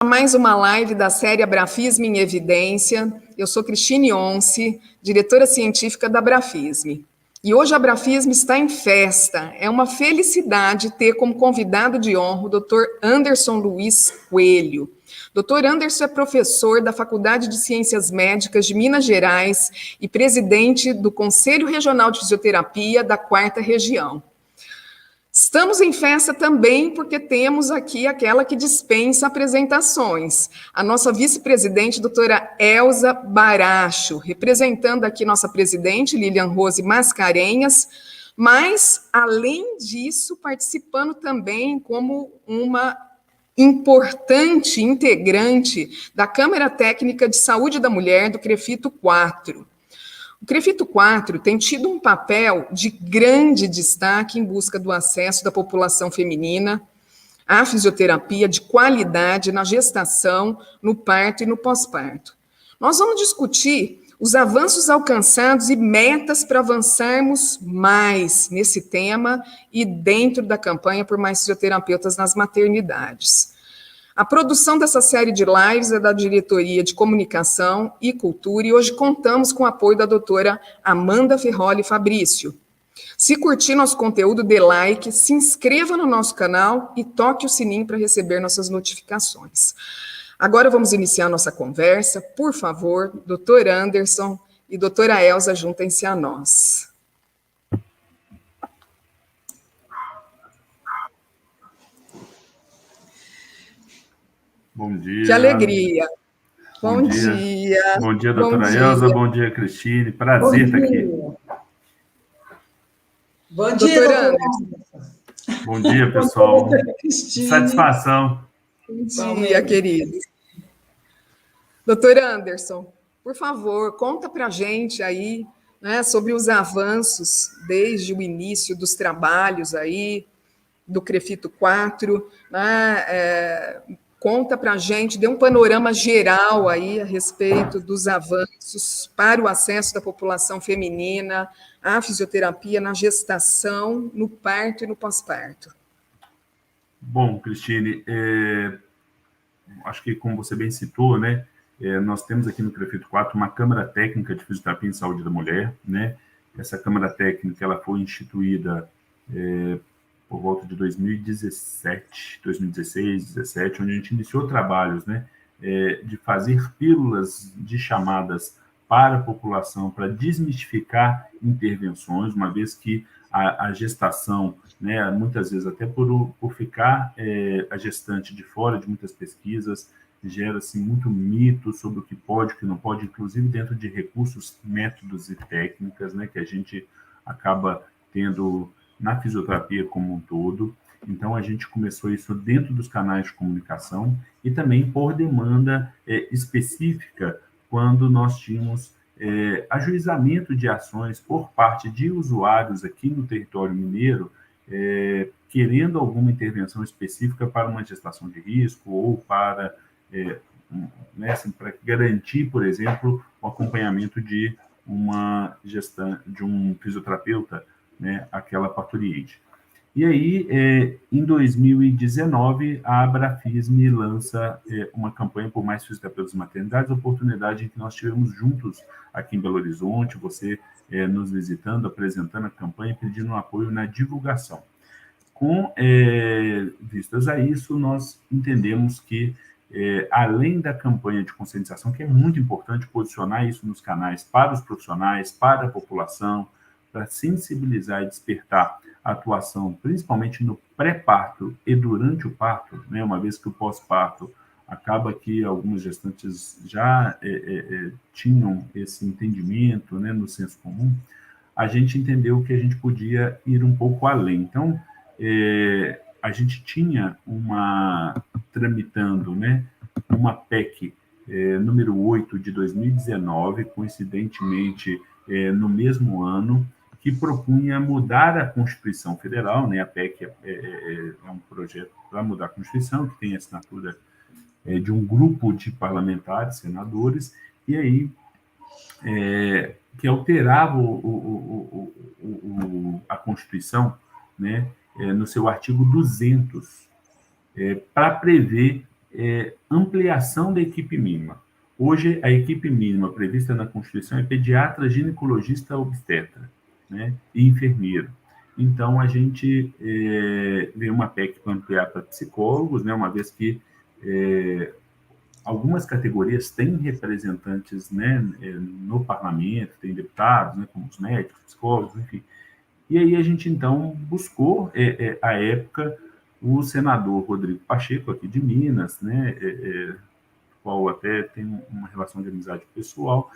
mais uma live da série Abrafisme em Evidência. Eu sou Cristine Once, diretora científica da Abrafisme. E hoje a Abrafisme está em festa. É uma felicidade ter como convidado de honra o Dr. Anderson Luiz Coelho. Dr. Anderson é professor da Faculdade de Ciências Médicas de Minas Gerais e presidente do Conselho Regional de Fisioterapia da 4ª Região. Estamos em festa também porque temos aqui aquela que dispensa apresentações, a nossa vice-presidente, doutora Elza Baracho, representando aqui nossa presidente, Lilian Rose Mascarenhas, mas, além disso, participando também como uma importante integrante da Câmara Técnica de Saúde da Mulher do CREFITO 4. O CREFITO 4 tem tido um papel de grande destaque em busca do acesso da população feminina à fisioterapia de qualidade na gestação, no parto e no pós-parto. Nós vamos discutir os avanços alcançados e metas para avançarmos mais nesse tema e dentro da campanha por mais fisioterapeutas nas maternidades. A produção dessa série de lives é da Diretoria de Comunicação e Cultura e hoje contamos com o apoio da doutora Amanda Ferroli Fabrício. Se curtir nosso conteúdo, dê like, se inscreva no nosso canal e toque o sininho para receber nossas notificações. Agora vamos iniciar nossa conversa. Por favor, doutor Anderson e doutora Elza, juntem-se a nós. Bom dia. Que alegria. Bom dia. Bom dia, doutora Elza. Bom dia, Cristine. Prazer estar aqui. Bom dia, doutora Anderson. Bom dia, pessoal. Satisfação. Bom dia, queridos. Doutor Anderson, por favor, conta para a gente aí, né, sobre os avanços desde o início dos trabalhos aí do CREFITO 4, né, conta para a gente, dê um panorama geral aí a respeito dos avanços para o acesso da população feminina à fisioterapia na gestação, no parto e no pós-parto. Bom, Cristine, acho que como você bem citou, né, nós temos aqui no CREFITO 4 uma Câmara Técnica de Fisioterapia em Saúde da Mulher, né? Essa Câmara Técnica ela foi instituída por volta de 2017, 2016, 2017, onde a gente iniciou trabalhos, né, de fazer pílulas de chamadas para a população, para desmistificar intervenções, uma vez que a gestação, né, muitas vezes até por ficar a gestante de fora de muitas pesquisas, gera-se muito mito sobre o que pode, o que não pode, inclusive dentro de recursos, métodos e técnicas, né, que a gente acaba tendo na fisioterapia como um todo. Então, a gente começou isso dentro dos canais de comunicação e também por demanda específica, quando nós tínhamos ajuizamento de ações por parte de usuários aqui no território mineiro, querendo alguma intervenção específica para uma gestação de risco ou para, né, assim, para garantir, por exemplo, o acompanhamento de uma de um fisioterapeuta, né, aquela parturiente. E aí, em 2019, a Abrafisme lança uma campanha por mais fisioterapeutas de maternidades, oportunidade em que nós tivemos juntos aqui em Belo Horizonte, você nos visitando, apresentando a campanha, pedindo um apoio na divulgação. Com vistas a isso, nós entendemos que, além da campanha de conscientização, que é muito importante posicionar isso nos canais para os profissionais, para a população, para sensibilizar e despertar a atuação, principalmente no pré-parto e durante o parto, né, uma vez que o pós-parto acaba que algumas gestantes já tinham esse entendimento, né, no senso comum, a gente entendeu que a gente podia ir um pouco além. Então, a gente tinha tramitando, né, uma PEC número 8 de 2019, coincidentemente no mesmo ano, que propunha mudar a Constituição Federal, né? A PEC é um projeto para mudar a Constituição, que tem a assinatura de um grupo de parlamentares, senadores, e aí que alterava a Constituição, né? No seu artigo 200, para prever ampliação da equipe mínima. Hoje, a equipe mínima prevista na Constituição é pediatra, ginecologista, obstetra, né, e enfermeiro. Então, a gente vê uma PEC para ampliar para psicólogos, né, uma vez que algumas categorias têm representantes, né, no parlamento, tem deputados, né, como os médicos, psicólogos, enfim. E aí a gente, então, buscou, à época, o senador Rodrigo Pacheco, aqui de Minas, né, qual até tem uma relação de amizade pessoal,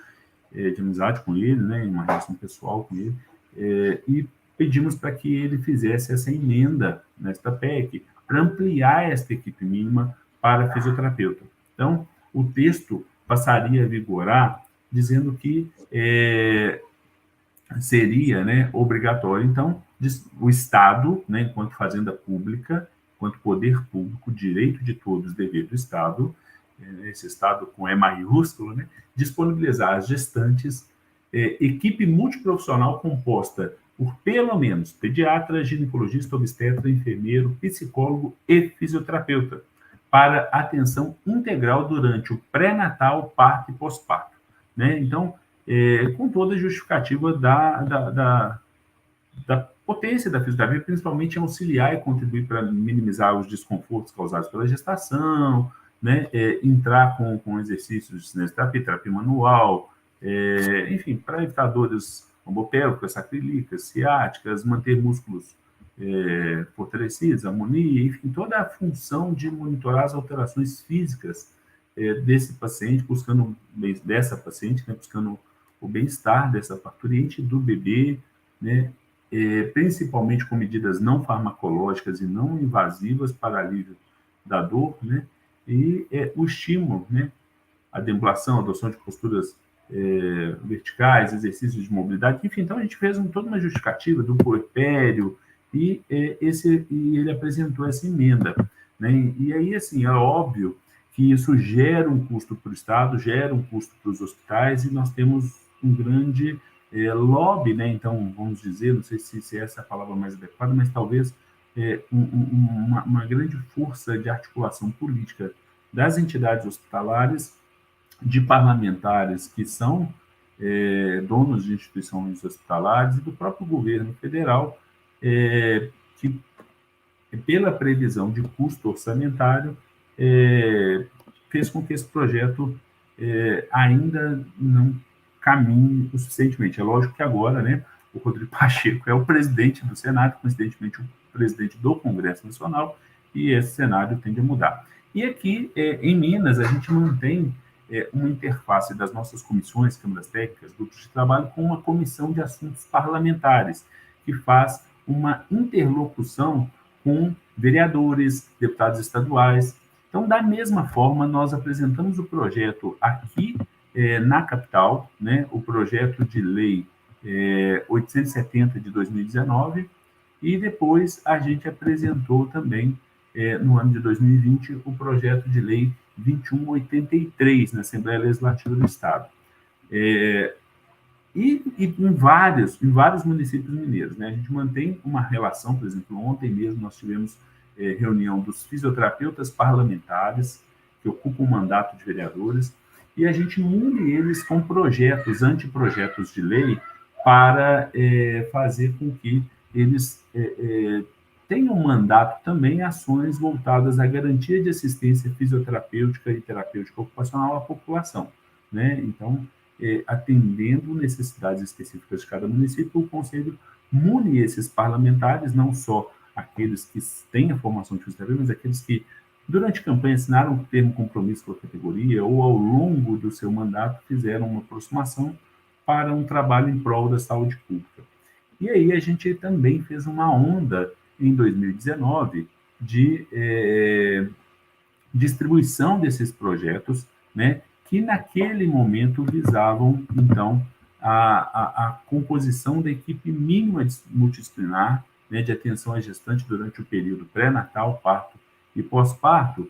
de amizade com ele, né, uma relação pessoal com ele, e pedimos para que ele fizesse essa emenda nesta PEC para ampliar esta equipe mínima para fisioterapeuta. Então, o texto passaria a vigorar dizendo que seria, né, obrigatório. Então, o Estado, né, enquanto fazenda pública, enquanto poder público, direito de todos, dever do Estado, esse Estado com E maiúsculo, né, disponibilizar às gestantes equipe multiprofissional composta por pelo menos pediatra, ginecologista, obstetra, enfermeiro, psicólogo e fisioterapeuta, para atenção integral durante o pré-natal, parto e pós-parto. Né? Então, com toda a justificativa da potência da fisioterapia, principalmente em auxiliar e contribuir para minimizar os desconfortos causados pela gestação, né? Entrar com exercícios de cinesioterapia, terapia manual, enfim, para evitar dores lombopélvicas, sacrílicas, ciáticas, manter músculos fortalecidos, harmonia, enfim, toda a função de monitorar as alterações físicas desse paciente, buscando dessa paciente, né, buscando o bem-estar dessa parturiente, do bebê, né, principalmente com medidas não farmacológicas e não invasivas para alívio da dor, né, e o estímulo, né, a deambulação, a adoção de posturas verticais, exercícios de mobilidade, enfim, então a gente fez toda uma justificativa do puerpério e ele apresentou essa emenda, né, e aí, assim, é óbvio que isso gera um custo para o Estado, gera um custo para os hospitais, e nós temos um grande lobby, né? Então, vamos dizer, não sei se essa é a palavra mais adequada, mas talvez uma grande força de articulação política das entidades hospitalares, de parlamentares que são donos de instituições hospitalares e do próprio governo federal, que, pela previsão de custo orçamentário, fez com que esse projeto ainda não caminhe o suficientemente. É lógico que agora, né, o Rodrigo Pacheco é o presidente do Senado, coincidentemente o presidente do Congresso Nacional, e esse cenário tende a mudar. E aqui, em Minas, a gente mantém uma interface das nossas comissões, câmaras técnicas, grupos de trabalho, com uma comissão de assuntos parlamentares, que faz uma interlocução com vereadores, deputados estaduais. Então, da mesma forma, nós apresentamos o projeto aqui na capital, né, o projeto de lei 870 de 2019, e depois a gente apresentou também, no ano de 2020, o projeto de lei 2183 na Assembleia Legislativa do Estado. E em vários municípios mineiros, né? A gente mantém uma relação, por exemplo, ontem mesmo nós tivemos reunião dos fisioterapeutas parlamentares, que ocupam o mandato de vereadores, e a gente une eles com projetos, anteprojetos de lei, para fazer com que eles tenham um mandato também ações voltadas à garantia de assistência fisioterapêutica e terapêutica ocupacional à população, né? Então, atendendo necessidades específicas de cada município, o Conselho mune esses parlamentares, não só aqueles que têm a formação de fisioterapia, mas aqueles que, durante a campanha, assinaram um termo compromisso com a categoria ou, ao longo do seu mandato, fizeram uma aproximação para um trabalho em prol da saúde pública. E aí a gente também fez uma onda, em 2019, de distribuição desses projetos, né, que naquele momento visavam, então, a composição da equipe mínima multidisciplinar, né, de atenção à gestante durante o período pré-natal, parto e pós-parto,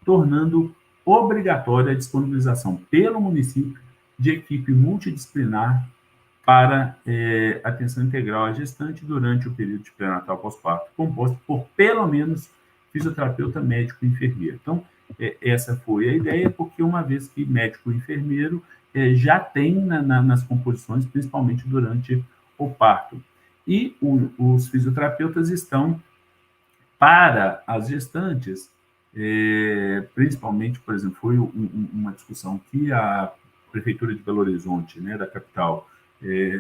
tornando obrigatória a disponibilização pelo município de equipe multidisciplinar para atenção integral à gestante durante o período de pré-natal pós-parto, composto por pelo menos fisioterapeuta, médico e enfermeiro. Então, essa foi a ideia, porque uma vez que médico e enfermeiro já tem nas composições, principalmente durante o parto. E os fisioterapeutas estão para as gestantes, principalmente, por exemplo, foi uma discussão que a Prefeitura de Belo Horizonte, né, da capital,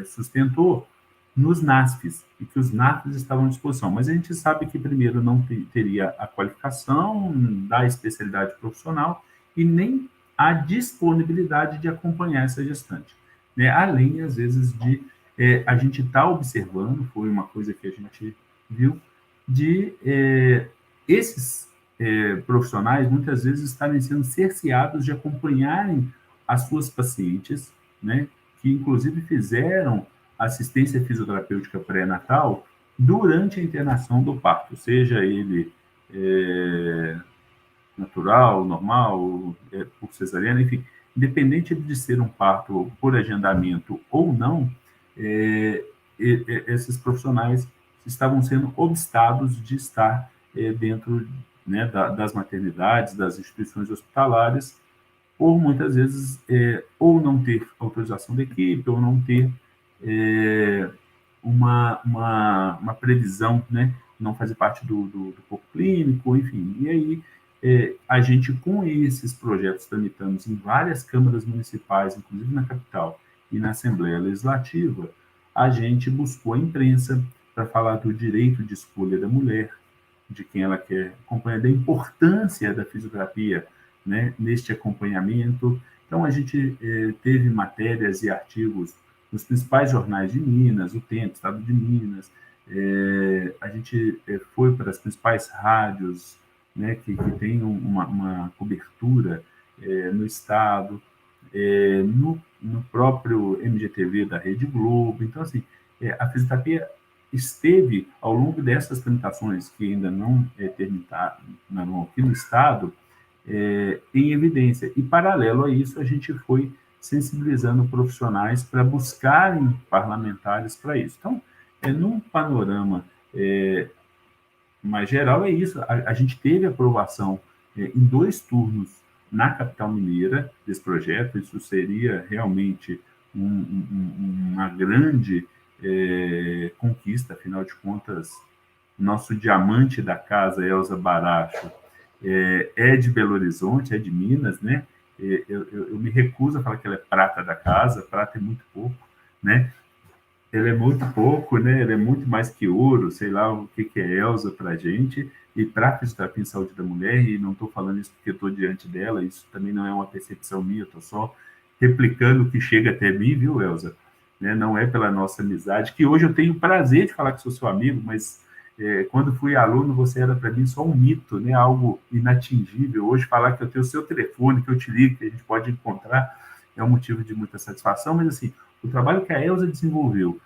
sustentou nos NASFs, e que os NASFs estavam à disposição. Mas a gente sabe que, primeiro, não teria a qualificação da especialidade profissional e nem a disponibilidade de acompanhar essa gestante. Né? Além, às vezes, de a gente estar observando, foi uma coisa que a gente viu, de esses profissionais muitas vezes estarem sendo cerceados de acompanharem as suas pacientes, né, que inclusive fizeram assistência fisioterapêutica pré-natal durante a internação do parto, seja ele natural, normal, por cesariana, enfim, independente de ser um parto por agendamento ou não, esses profissionais estavam sendo obstados de estar dentro, né, das maternidades, das instituições hospitalares, por muitas vezes ou não ter autorização da equipe, ou não ter uma previsão, né, não fazer parte do corpo clínico, enfim. E aí a gente, com esses projetos tramitando em várias câmaras municipais, inclusive na capital e na Assembleia Legislativa, a gente buscou a imprensa para falar do direito de escolha da mulher, de quem ela quer acompanhar, da importância da fisioterapia, né, neste acompanhamento. Então, a gente teve matérias e artigos nos principais jornais de Minas, o Tempo, Estado de Minas, a gente foi para as principais rádios, né, que tem uma cobertura no Estado, no próprio MGTV da Rede Globo. Então, assim, a fisioterapia esteve, ao longo dessas tramitações, que ainda não terminaram aqui no Estado, em evidência. E, paralelo a isso, a gente foi sensibilizando profissionais para buscarem parlamentares para isso. Então, num panorama mais geral, é isso. A gente teve aprovação em 2 turnos na capital mineira desse projeto. Isso seria realmente uma grande conquista, afinal de contas, nosso diamante da casa, Elza Baracho, de Belo Horizonte, é de Minas, né? Eu me recuso a falar que ela é prata da casa, prata é muito pouco, né? Ela é muito pouco, né? Ela é muito mais que ouro, sei lá o que é Elza para a gente, e para a fisioterapia em saúde da mulher, e não estou falando isso porque estou diante dela, isso também não é uma percepção minha, estou só replicando o que chega até mim, viu, Elza? Né? Não é pela nossa amizade, que hoje eu tenho o prazer de falar que sou seu amigo, mas quando fui aluno, você era para mim só um mito, né? Algo inatingível. Hoje, falar que eu tenho o seu telefone, que eu te ligo, que a gente pode encontrar, é um motivo de muita satisfação, mas, assim, o trabalho que a Elza desenvolveu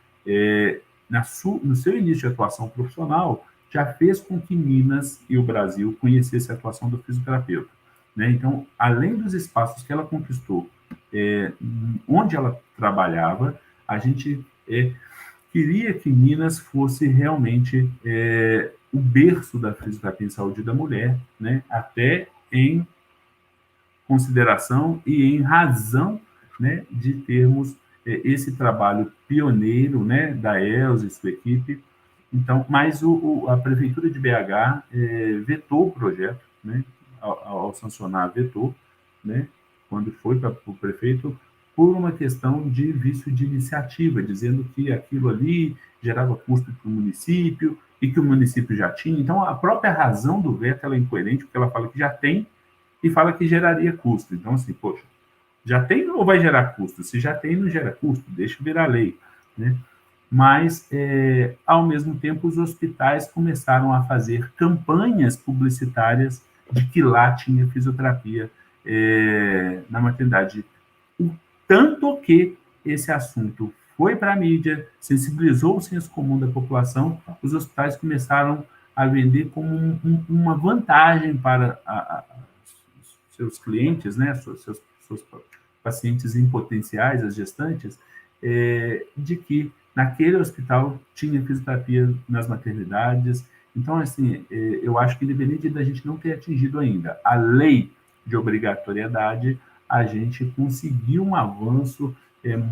no seu início de atuação profissional já fez com que Minas e o Brasil conhecessem a atuação do fisioterapeuta. Né? Então, além dos espaços que ela conquistou, onde ela trabalhava, a gente queria que Minas fosse realmente o berço da fisioterapia em saúde da mulher, né? Até em consideração e em razão, né, de termos esse trabalho pioneiro, né, da Elza e sua equipe. Então, mas a Prefeitura de BH vetou o projeto, né, ao sancionar, vetou, né, quando foi para o prefeito, por uma questão de vício de iniciativa, dizendo que aquilo ali gerava custo para o município e que o município já tinha. Então, a própria razão do veto ela é incoerente, porque ela fala que já tem e fala que geraria custo. Então, assim, poxa, já tem ou vai gerar custo? Se já tem, não gera custo, deixa virar lei, né? Mas, ao mesmo tempo, os hospitais começaram a fazer campanhas publicitárias de que lá tinha fisioterapia na maternidade. O tanto que esse assunto foi para a mídia, sensibilizou o senso comum da população, os hospitais começaram a vender como uma vantagem para seus clientes, né, seus pacientes em potenciais, as gestantes, de que naquele hospital tinha fisioterapia nas maternidades. Então, assim, eu acho que independente da gente não ter atingido ainda a lei de obrigatoriedade, a gente conseguiu um avanço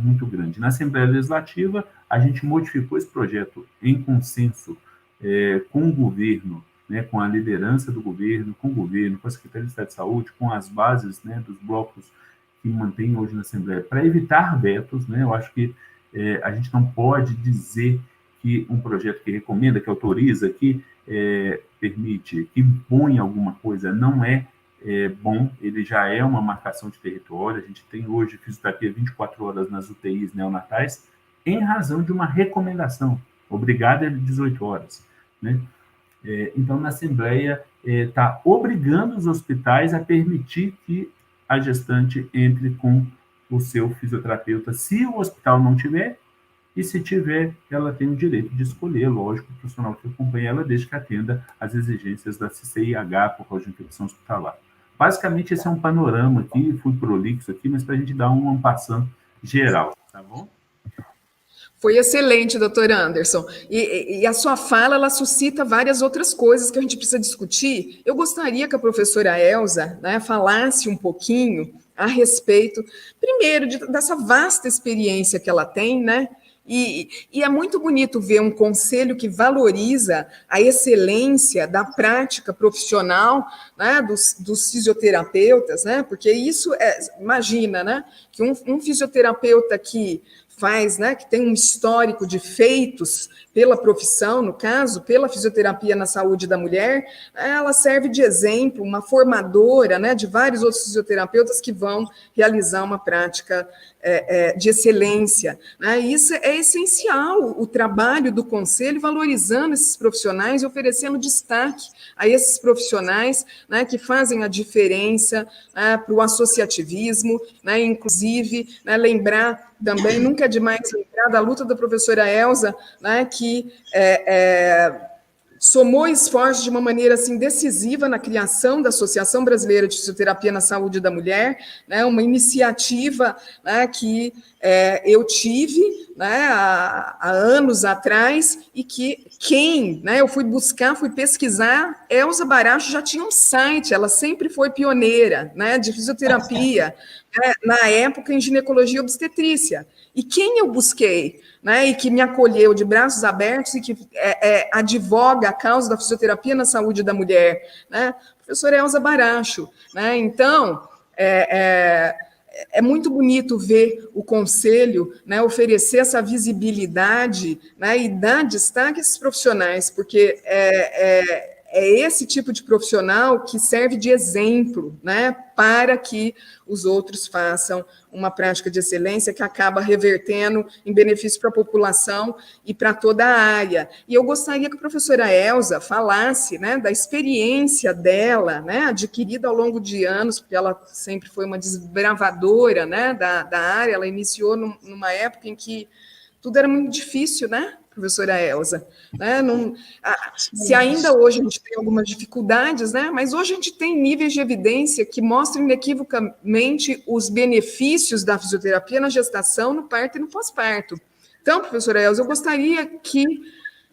muito grande. Na Assembleia Legislativa, a gente modificou esse projeto em consenso com o governo, né, com a liderança do governo, com a Secretaria de Estado de Saúde, com as bases, né, dos blocos que mantém hoje na Assembleia, para evitar vetos, né? Eu acho que a gente não pode dizer que um projeto que recomenda, que autoriza, que permite, que impõe alguma coisa, não é bom, ele já é uma marcação de território. A gente tem hoje fisioterapia 24 horas nas UTIs neonatais, em razão de uma recomendação, obrigada de 18 horas, né? Então, na Assembleia, está obrigando os hospitais a permitir que a gestante entre com o seu fisioterapeuta, se o hospital não tiver, e se tiver, ela tem o direito de escolher, lógico, o profissional que acompanha ela, desde que atenda às exigências da CCIH por causa de infecção hospitalar. Basicamente, esse é um panorama aqui, fui prolixo aqui, mas para a gente dar uma passão geral, tá bom? Foi excelente, doutor Anderson. E a sua fala, ela suscita várias outras coisas que a gente precisa discutir. Eu gostaria que a professora Elza, né, falasse um pouquinho a respeito, primeiro, dessa vasta experiência que ela tem, né? E é muito bonito ver um conselho que valoriza a excelência da prática profissional, né, dos fisioterapeutas, né? Porque isso imagina, né, que um fisioterapeuta que faz, né, que tem um histórico de feitos pela profissão, no caso, pela fisioterapia na saúde da mulher, ela serve de exemplo, uma formadora, né, de vários outros fisioterapeutas que vão realizar uma prática de excelência, né? Isso é essencial, o trabalho do conselho, valorizando esses profissionais e oferecendo destaque a esses profissionais, né, que fazem a diferença, né, para o associativismo, né, inclusive, né, lembrar também, nunca é demais lembrar da luta da professora Elza, né, que somou esforços de uma maneira assim decisiva na criação da Associação Brasileira de Fisioterapia na Saúde da Mulher, né, uma iniciativa, né, que eu tive, né, há anos atrás, e que né, eu fui pesquisar, Elza Baracho já tinha um site, ela sempre foi pioneira, né, de fisioterapia, né, na época em ginecologia e obstetrícia. E quem eu busquei, né, e que me acolheu de braços abertos e que advoga a causa da fisioterapia na saúde da mulher, né, professora Elza Baracho, né? Então, é muito bonito ver o conselho, né, oferecer essa visibilidade, né, e dar destaque a esses profissionais, porque é esse tipo de profissional que serve de exemplo, né, para que os outros façam uma prática de excelência que acaba revertendo em benefício para a população e para toda a área. E eu gostaria que a professora Elza falasse, né, da experiência dela, né, adquirida ao longo de anos, porque ela sempre foi uma desbravadora, né, da área. Ela iniciou numa época em que tudo era muito difícil, né, professora Elza? Né? Se ainda hoje a gente tem algumas dificuldades, né? Mas hoje a gente tem níveis de evidência que mostram inequivocamente os benefícios da fisioterapia na gestação, no parto e no pós-parto. Então, professora Elza, eu gostaria que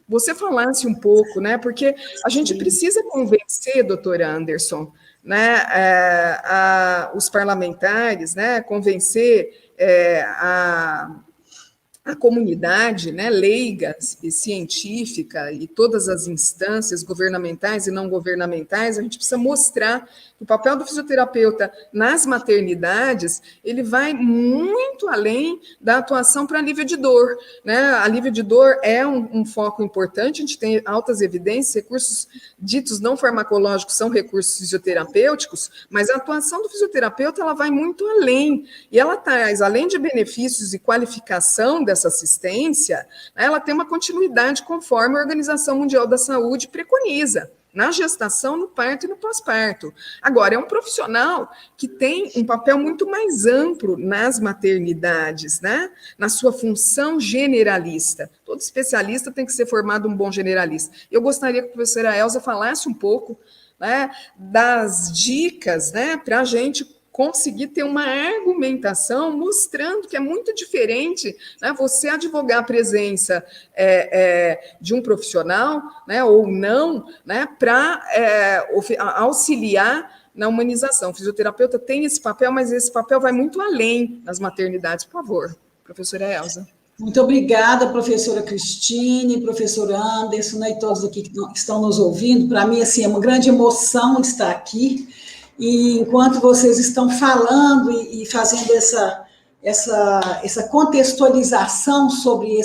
você falasse um pouco, né? Porque a gente precisa convencer, doutor Anderson, né, os parlamentares, né, convencer a comunidade, né, leiga e científica e todas as instâncias governamentais e não governamentais. A gente precisa mostrar que o papel do fisioterapeuta nas maternidades, ele vai muito além da atuação para alívio de dor, né? Alívio de dor é um foco importante, a gente tem altas evidências, recursos ditos não farmacológicos são recursos fisioterapêuticos, mas a atuação do fisioterapeuta, ela vai muito além, e ela traz, além de benefícios e qualificação dessa assistência, ela tem uma continuidade conforme a Organização Mundial da Saúde preconiza, na gestação, no parto e no pós-parto. Agora, é um profissional que tem um papel muito mais amplo nas maternidades, né? Na sua função generalista. Todo especialista tem que ser formado um bom generalista. Eu gostaria que a professora Elza falasse um pouco, né, das dicas, né, para a gente conseguir ter uma argumentação mostrando que é muito diferente, né, você advogar a presença de um profissional, né, ou não, né, para auxiliar na humanização. O fisioterapeuta tem esse papel, mas esse papel vai muito além das maternidades. Por favor, professora Elza. Muito obrigada, professora Cristine, professor Anderson, né, e todos aqui que estão nos ouvindo. Para mim, assim, é uma grande emoção estar aqui. E enquanto vocês estão falando e fazendo essa contextualização sobre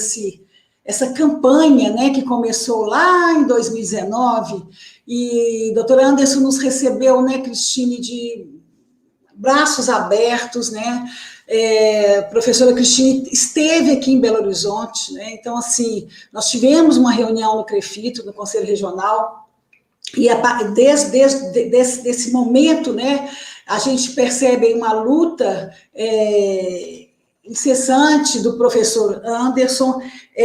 essa campanha, né, que começou lá em 2019, e doutor Anderson nos recebeu, né, Cristine, de braços abertos, né? Professora Cristine esteve aqui em Belo Horizonte, né? Então, assim, nós tivemos uma reunião no CREFITO, no Conselho Regional, e desde esse momento, né, a gente percebe uma luta incessante do professor Anderson.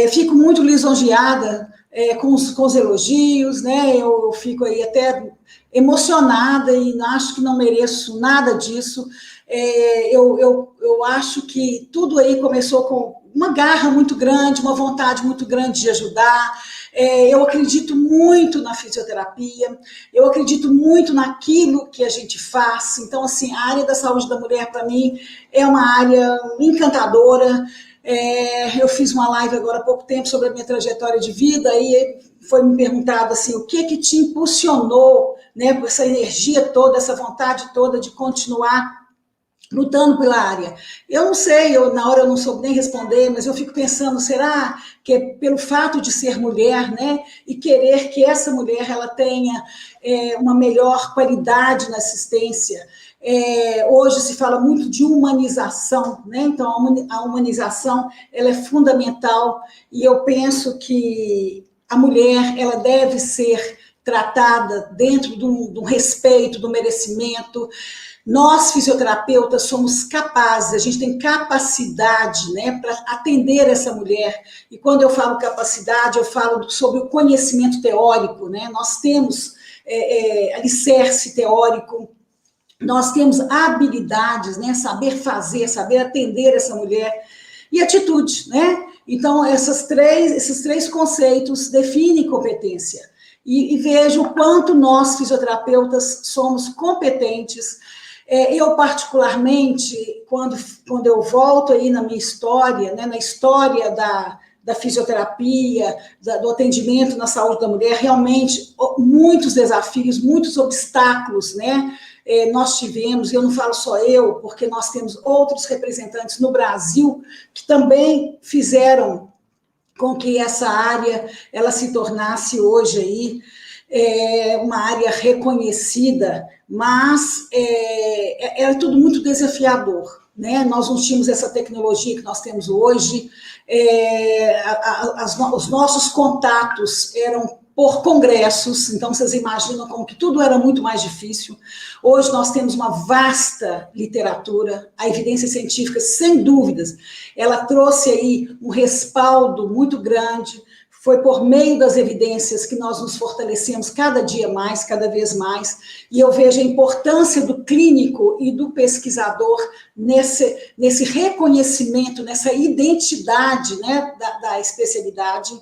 Fico muito lisonjeada com os elogios, né? Eu fico aí até emocionada e acho que não mereço nada disso. Eu acho que tudo aí começou com uma garra muito grande, uma vontade muito grande de ajudar. Eu acredito muito na fisioterapia, eu acredito muito naquilo que a gente faz. Então, assim, a área da saúde da mulher, para mim, é uma área encantadora. Eu fiz uma live agora há pouco tempo sobre a minha trajetória de vida e foi me perguntado assim, o que te impulsionou, né, com essa energia toda, essa vontade toda de continuar lutando pela área. Eu não sei, na hora eu não soube nem responder, mas eu fico pensando, será que é pelo fato de ser mulher, né, e querer que essa mulher ela tenha uma melhor qualidade na assistência? Hoje se fala muito de humanização, né? Então a humanização ela é fundamental e eu penso que a mulher ela deve ser tratada dentro de um respeito, do merecimento. Nós, fisioterapeutas, somos capazes, a gente tem capacidade, né, para atender essa mulher. E quando eu falo capacidade, eu falo sobre o conhecimento teórico, né? Nós temos alicerce teórico, nós temos habilidades, né? Saber fazer, saber atender essa mulher e atitude, né? Então, esses três conceitos definem competência. E vejo o quanto nós, fisioterapeutas, somos competentes. Eu, particularmente, quando eu volto aí na minha história, né, na história da fisioterapia, do atendimento na saúde da mulher, realmente muitos desafios, muitos obstáculos, né? Nós tivemos, eu não falo só eu, porque nós temos outros representantes no Brasil que também fizeram com que essa área ela se tornasse hoje aí uma área reconhecida, mas é tudo muito desafiador, né? Nós não tínhamos essa tecnologia que nós temos hoje, os nossos contatos eram por congressos, então vocês imaginam como que tudo era muito mais difícil. Hoje nós temos uma vasta literatura, a evidência científica, sem dúvidas, ela trouxe aí um respaldo muito grande, foi por meio das evidências que nós nos fortalecemos cada dia mais, cada vez mais, e eu vejo a importância do clínico e do pesquisador nesse reconhecimento, nessa identidade, né, da especialidade.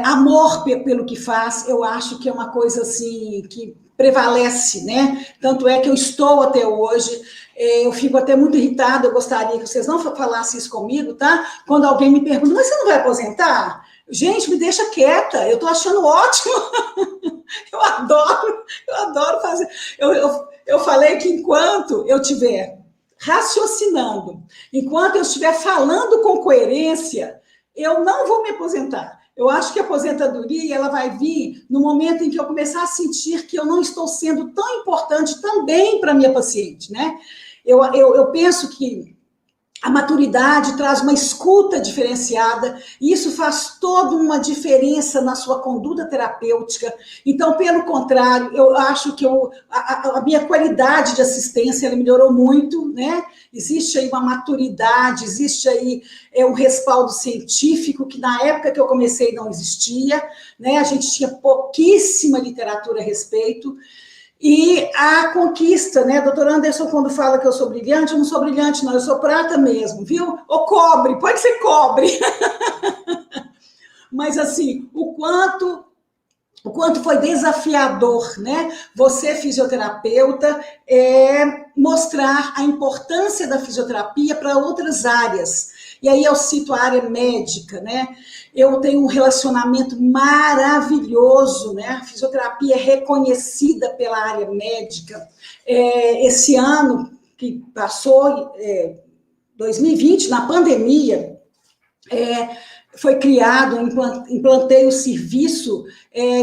Amor pelo que faz, eu acho que é uma coisa assim que prevalece, né? Tanto é que eu estou até hoje, eu fico até muito irritada, eu gostaria que vocês não falassem isso comigo, tá? Quando alguém me pergunta, mas você não vai aposentar? Gente, me deixa quieta, eu tô achando ótimo, eu adoro fazer. Eu falei que enquanto eu estiver raciocinando, enquanto eu estiver falando com coerência, eu não vou me aposentar. Eu acho que a aposentadoria ela vai vir no momento em que eu começar a sentir que eu não estou sendo tão importante também para a minha paciente, né? Eu penso que a maturidade traz uma escuta diferenciada e isso faz toda uma diferença na sua conduta terapêutica. Então, pelo contrário, eu acho que a minha qualidade de assistência ela melhorou muito, né? Existe aí uma maturidade, existe aí um respaldo científico que na época que eu comecei não existia, né? A gente tinha pouquíssima literatura a respeito. E a conquista, né? Doutor Anderson, quando fala que eu sou brilhante, eu não sou brilhante, não, eu sou prata mesmo, viu? Ou cobre, pode ser cobre. Mas, assim, o quanto o quanto foi desafiador, né? Você, fisioterapeuta, mostrar a importância da fisioterapia para outras áreas. E aí eu cito a área médica, né? Eu tenho um relacionamento maravilhoso, né? A fisioterapia é reconhecida pela área médica. Esse ano que passou, 2020, na pandemia, foi criado, implantei o serviço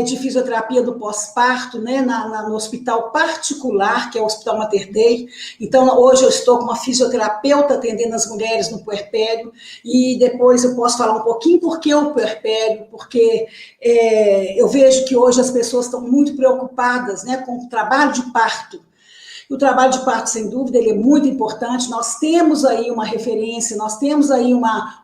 de fisioterapia do pós-parto, né, no hospital particular, que é o Hospital Mater Dei. Então, hoje eu estou com uma fisioterapeuta atendendo as mulheres no puerpério, e depois eu posso falar um pouquinho por que o puerpério, porque eu vejo que hoje as pessoas estão muito preocupadas, né, com o trabalho de parto. O trabalho de parto, sem dúvida, ele é muito importante. Nós temos aí uma referência, nós temos aí uma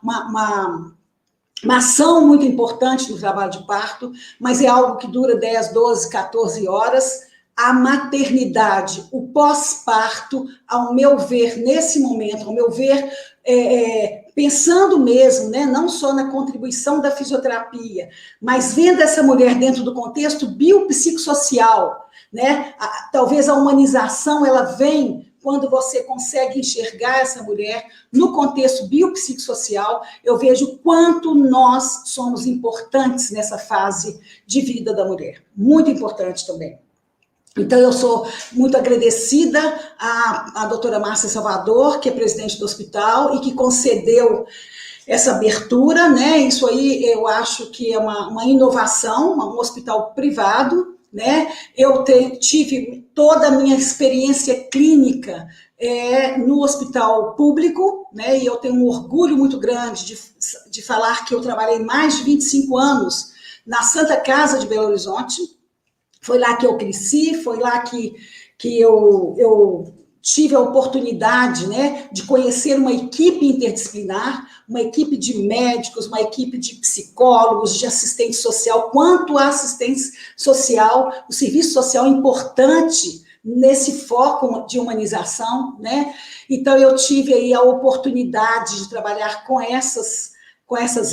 ação muito importante no trabalho de parto, mas é algo que dura 10, 12, 14 horas. A maternidade, o pós-parto, ao meu ver, nesse momento, ao meu ver, pensando mesmo, né, não só na contribuição da fisioterapia, mas vendo essa mulher dentro do contexto biopsicossocial, né, talvez a humanização, ela vem quando você consegue enxergar essa mulher no contexto biopsicossocial. Eu vejo o quanto nós somos importantes nessa fase de vida da mulher. Muito importante também. Então, eu sou muito agradecida à doutora Márcia Salvador, que é presidente do hospital e que concedeu essa abertura, né? Isso aí eu acho que é uma inovação, um hospital privado, né? Eu tive toda a minha experiência clínica no hospital público, né? E eu tenho um orgulho muito grande de falar que eu trabalhei mais de 25 anos na Santa Casa de Belo Horizonte. Foi lá que eu cresci, foi lá que eu tive a oportunidade, né, de conhecer uma equipe interdisciplinar, uma equipe de médicos, uma equipe de psicólogos, de assistente social. Quanto a assistência social, o serviço social é importante nesse foco de humanização, né? Então, eu tive aí a oportunidade de trabalhar com essas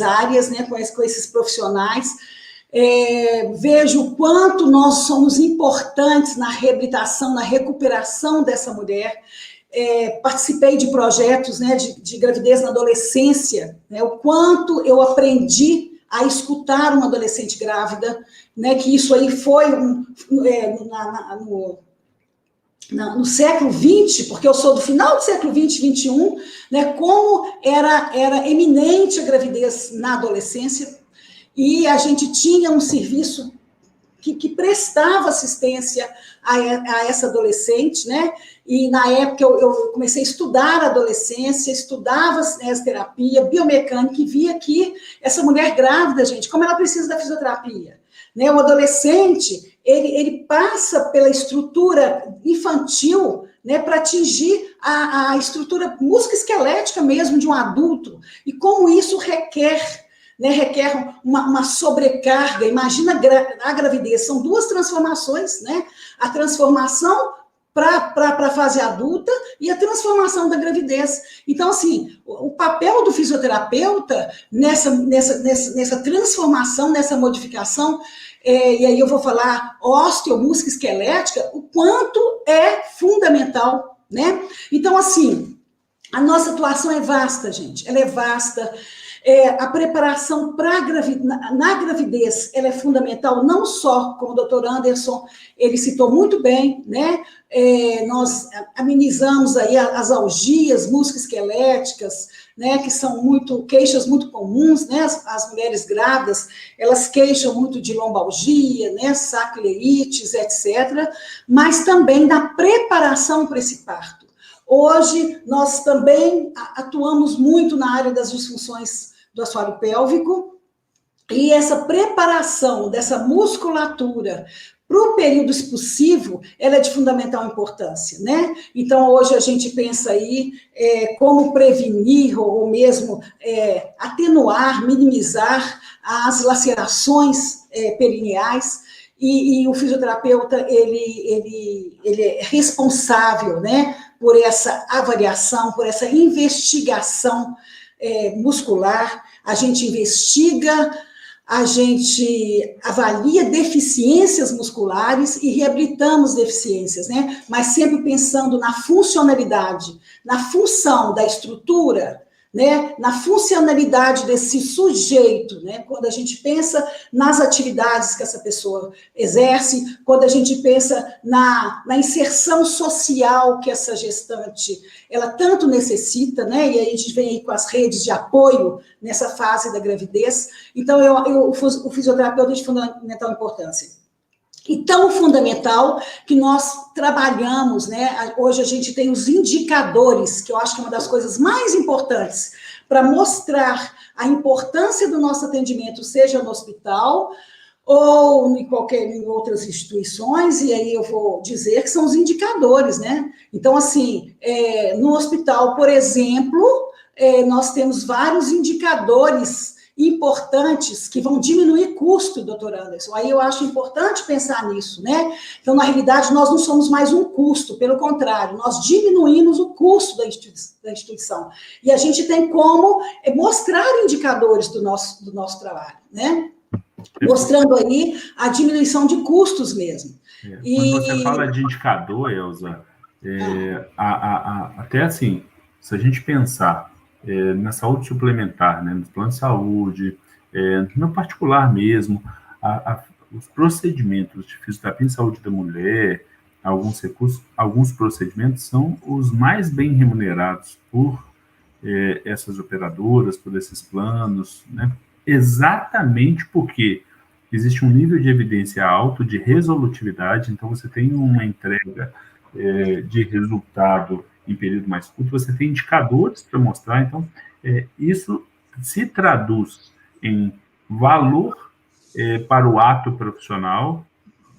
áreas, né, com esses profissionais. Vejo o quanto nós somos importantes na reabilitação, na recuperação dessa mulher. Participei de projetos, né, de gravidez na adolescência, né, o quanto eu aprendi a escutar uma adolescente grávida, né, que isso aí foi no século XX, porque eu sou do final do século XX, XXI, né, como era eminente a gravidez na adolescência. E a gente tinha um serviço que prestava assistência a essa adolescente, né? E na época eu comecei a estudar a adolescência, estudava terapia, biomecânica, e via que essa mulher grávida, gente, como ela precisa da fisioterapia, né? O adolescente, ele passa pela estrutura infantil, né, para atingir a estrutura musculoesquelética mesmo de um adulto, e como isso requer uma sobrecarga. Imagina a gravidez, são duas transformações, né? A transformação para a fase adulta e a transformação da gravidez. Então, assim, o papel do fisioterapeuta nessa transformação, nessa modificação, e aí eu vou falar osteomusculoesquelética, o quanto é fundamental, né? Então, assim, a nossa atuação é vasta, gente, ela é vasta. A preparação na gravidez, ela é fundamental, não só, como o doutor Anderson, ele citou muito bem, né? Nós amenizamos aí as algias musculoesqueléticas, né? Que são queixas muito comuns, né? As mulheres grávidas, elas queixam muito de lombalgia, né? Sacroileites, etc., mas também da preparação para esse parto. Hoje, nós também atuamos muito na área das disfunções do assoalho pélvico, e essa preparação dessa musculatura para o período expulsivo, ela é de fundamental importância, né? Então, hoje a gente pensa aí como prevenir ou mesmo atenuar, minimizar as lacerações perineais, e o fisioterapeuta, ele é responsável, né, por essa avaliação, por essa investigação muscular. A gente investiga a gente avalia deficiências musculares e reabilitamos deficiências, né? Mas sempre pensando na funcionalidade, na função da estrutura, né? Na funcionalidade desse sujeito, né? Quando a gente pensa nas atividades que essa pessoa exerce, quando a gente pensa na inserção social que essa gestante ela tanto necessita, né? E aí a gente vem aí com as redes de apoio nessa fase da gravidez. Então, o fisioterapeuta é de fundamental importância. E tão fundamental que nós trabalhamos, né? Hoje a gente tem os indicadores, que eu acho que é uma das coisas mais importantes para mostrar a importância do nosso atendimento, seja no hospital ou em outras instituições, e aí eu vou dizer que são os indicadores, né? Então, assim, no hospital, por exemplo, nós temos vários indicadores importantes que vão diminuir custo, doutor Anderson. Aí eu acho importante pensar nisso, né? Então, na realidade, nós não somos mais um custo, pelo contrário, nós diminuímos o custo da instituição. E a gente tem como mostrar indicadores do nosso trabalho, né? Mostrando aí a diminuição de custos mesmo. Quando você fala de indicador, Elza, até assim, se a gente pensar na saúde suplementar, né, no plano de saúde, no particular mesmo, os procedimentos de fisioterapia em saúde da mulher, alguns procedimentos são os mais bem remunerados por essas operadoras, por esses planos, né, exatamente porque existe um nível de evidência alto, de resolutividade, então você tem uma entrega de resultado em período mais curto, você tem indicadores para mostrar, então isso se traduz em valor para o ato profissional,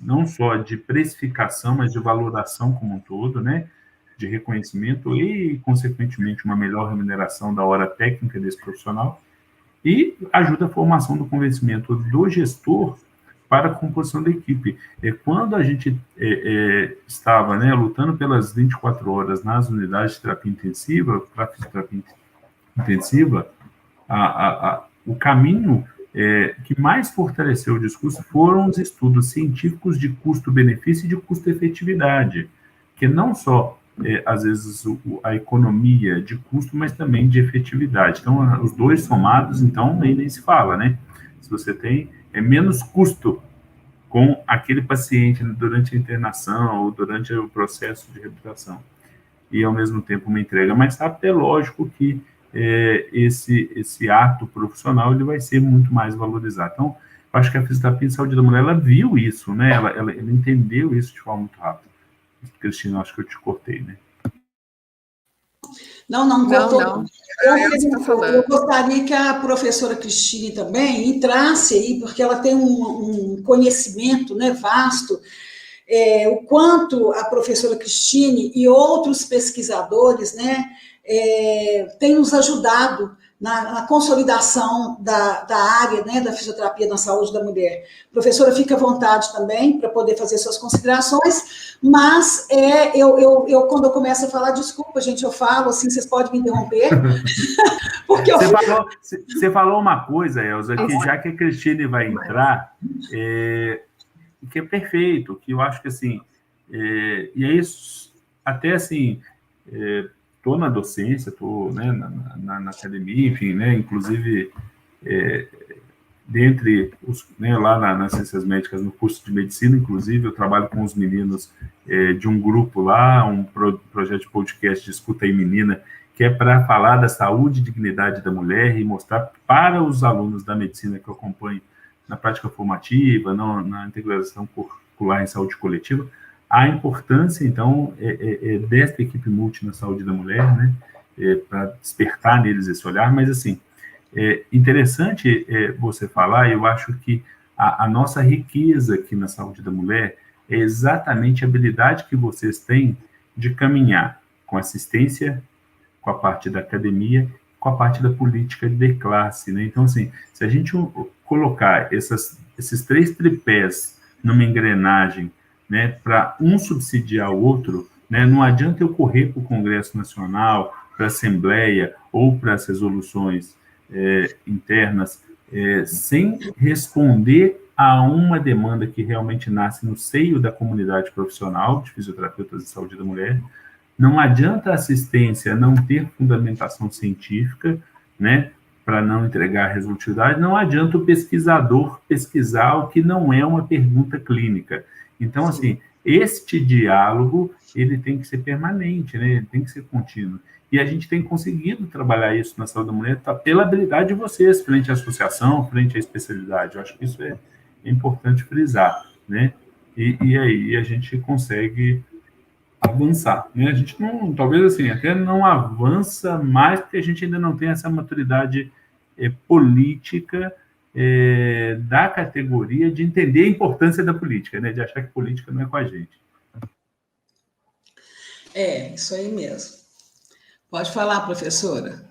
não só de precificação, mas de valoração como um todo, né? De reconhecimento e, consequentemente, uma melhor remuneração da hora técnica desse profissional, e ajuda a formação do convencimento do gestor para a composição da equipe. Quando a gente estava, né, lutando pelas 24 horas nas unidades de terapia intensiva, para fisioterapia intensiva, o caminho que mais fortaleceu o discurso foram os estudos científicos de custo-benefício e de custo-efetividade, que não só às vezes, a economia de custo, mas também de efetividade. Então, os dois somados, então, nem se fala, né? Se você tem menos custo com aquele paciente durante a internação ou durante o processo de reabilitação, e, ao mesmo tempo, uma entrega mais rápida, é lógico que esse ato profissional ele vai ser muito mais valorizado. Então, eu acho que a fisioterapia em saúde da mulher, ela viu isso, né? Ela entendeu isso de forma muito rápida. Cristina, acho que eu te cortei, né? Não cortou. Não. Eu gostaria que a professora Cristine também entrasse aí, porque ela tem um conhecimento, né, vasto, o quanto a professora Cristine e outros pesquisadores, né, têm nos ajudado na consolidação da área, né, da fisioterapia na saúde da mulher. Professora, fica à vontade também para poder fazer suas considerações, mas quando eu começo a falar, desculpa, gente, eu falo assim, vocês podem me interromper, porque você falou uma coisa, Elza, que já que a Cristine vai entrar, que é perfeito, que eu acho que assim, e é isso, até assim, estou na docência, estou, né, na academia, enfim, né, inclusive dentre os, né, lá nas ciências médicas, no curso de medicina, inclusive, eu trabalho com os meninos de um grupo lá, um projeto de podcast de Escuta aí Menina, que é para falar da saúde e dignidade da mulher e mostrar para os alunos da medicina que eu acompanho na prática formativa, na integração curricular em saúde coletiva, a importância, então, desta equipe multi na saúde da mulher, né, para despertar neles esse olhar, mas, assim, interessante você falar, eu acho que a nossa riqueza aqui na saúde da mulher é exatamente a habilidade que vocês têm de caminhar com assistência, com a parte da academia, com a parte da política de classe, né? Então, assim, se a gente colocar esses três tripés numa engrenagem, né, para um subsidiar o outro, né, não adianta eu correr para o Congresso Nacional, para a Assembleia ou para as resoluções internas sem responder a uma demanda que realmente nasce no seio da comunidade profissional de fisioterapeutas de saúde da mulher. Não adianta a assistência não ter fundamentação científica, né, para não entregar resultado, não adianta o pesquisador pesquisar o que não é uma pergunta clínica. Então, assim, este diálogo, ele tem que ser permanente, né, ele tem que ser contínuo. E a gente tem conseguido trabalhar isso na saúde da mulher pela habilidade de vocês, frente à associação, frente à especialidade. Eu acho que isso é importante frisar, né? E aí a gente consegue avançar, né? A gente não, talvez assim, até não avança mais porque a gente ainda não tem essa maturidade política da categoria de entender a importância da política, né? De achar que política não é com a gente. Isso aí mesmo. Pode falar, professora.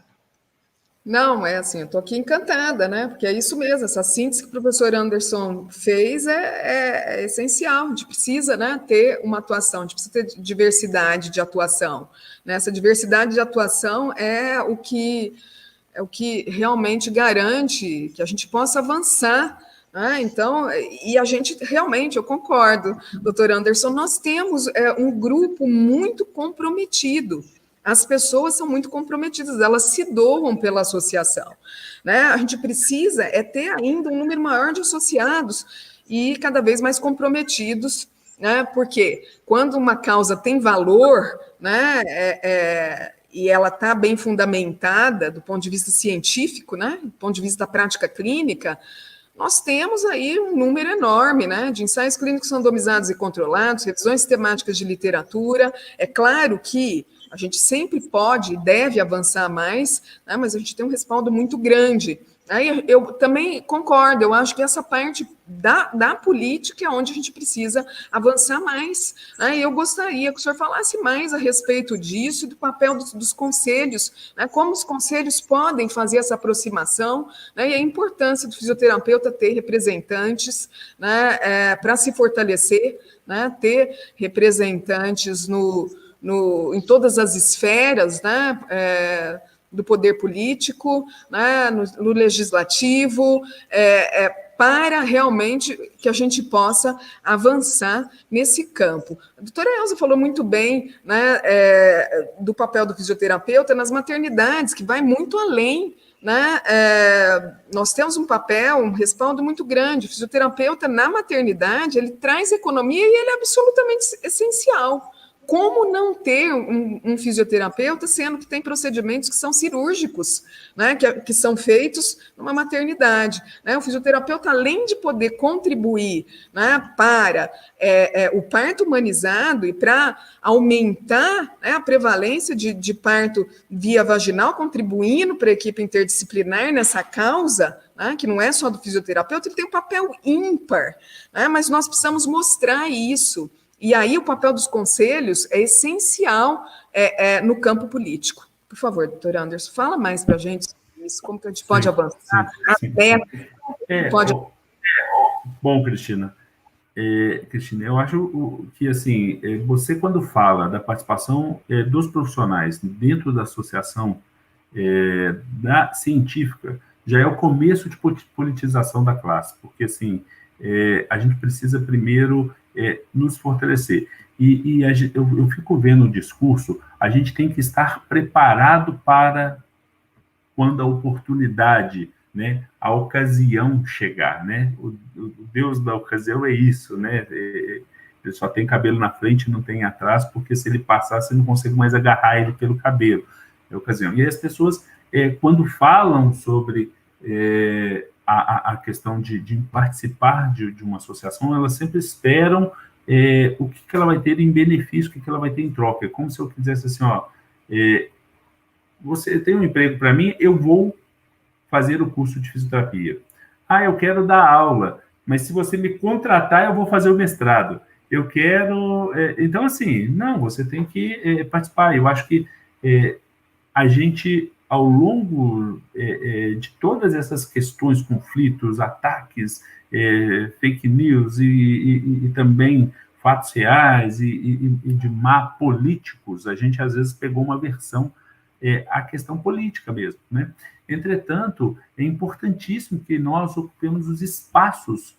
Não, é assim, eu estou aqui encantada, né? Porque é isso mesmo, essa síntese que o professor Anderson fez é essencial. A gente precisa, né, ter uma atuação, a gente precisa ter diversidade de atuação. Né? Essa diversidade de atuação é o que realmente garante que a gente possa avançar. Né? Então, e a gente realmente, eu concordo, doutor Anderson, nós temos um grupo muito comprometido. As pessoas são muito comprometidas, elas se doam pela associação. Né? A gente precisa ter ainda um número maior de associados e cada vez mais comprometidos, né? Porque quando uma causa tem valor, né, e ela está bem fundamentada do ponto de vista científico, né, do ponto de vista da prática clínica, nós temos aí um número enorme, né, de ensaios clínicos randomizados e controlados, revisões sistemáticas de literatura. É claro que a gente sempre pode e deve avançar mais, né, mas a gente tem um respaldo muito grande. Aí eu também concordo, eu acho que essa parte da política é onde a gente precisa avançar mais. Né? Eu gostaria que o senhor falasse mais a respeito disso e do papel dos conselhos, né? Como os conselhos podem fazer essa aproximação, né? E a importância do fisioterapeuta ter representantes, né, para se fortalecer, né? Ter representantes em todas as esferas, né? Do poder político, né, no legislativo, para realmente que a gente possa avançar nesse campo. A doutora Elza falou muito bem, né, do papel do fisioterapeuta nas maternidades, que vai muito além. Né? Nós temos um papel, um respaldo muito grande. O fisioterapeuta na maternidade, ele traz economia e ele é absolutamente essencial. Como não ter um fisioterapeuta, sendo que tem procedimentos que são cirúrgicos, né, que são feitos numa maternidade? Né? O fisioterapeuta, além de poder contribuir, né, para o parto humanizado e para aumentar, né, a prevalência de parto via vaginal, contribuindo para a equipe interdisciplinar nessa causa, né, que não é só do fisioterapeuta, ele tem um papel ímpar, né, mas nós precisamos mostrar isso. E aí o papel dos conselhos é essencial no campo político. Por favor, doutor Anderson, fala mais para a gente sobre isso, como que a gente pode avançar. Bom, Cristina, eu acho que, assim, você quando fala da participação dos profissionais dentro da associação da científica, já é o começo de politização da classe, porque, assim, a gente precisa primeiro nos fortalecer. E eu fico vendo o discurso, a gente tem que estar preparado para quando a oportunidade, né, a ocasião chegar, né? O Deus da ocasião é isso, né? Ele só tem cabelo na frente e não tem atrás, porque se ele passar, você não consegue mais agarrar ele pelo cabelo. É a ocasião. E as pessoas, quando falam sobre a questão de participar de uma associação, elas sempre esperam o que ela vai ter em benefício, o que ela vai ter em troca. É como se eu quisesse assim, você tem um emprego para mim, eu vou fazer o curso de fisioterapia. Eu quero dar aula, mas se você me contratar, eu vou fazer o mestrado. Eu quero... Então, assim, não, você tem que participar. Eu acho que a gente, ao longo de todas essas questões, conflitos, ataques, fake news e também fatos reais e de má políticos, a gente às vezes pegou uma versão a questão política mesmo, né? Entretanto, é importantíssimo que nós ocupemos os espaços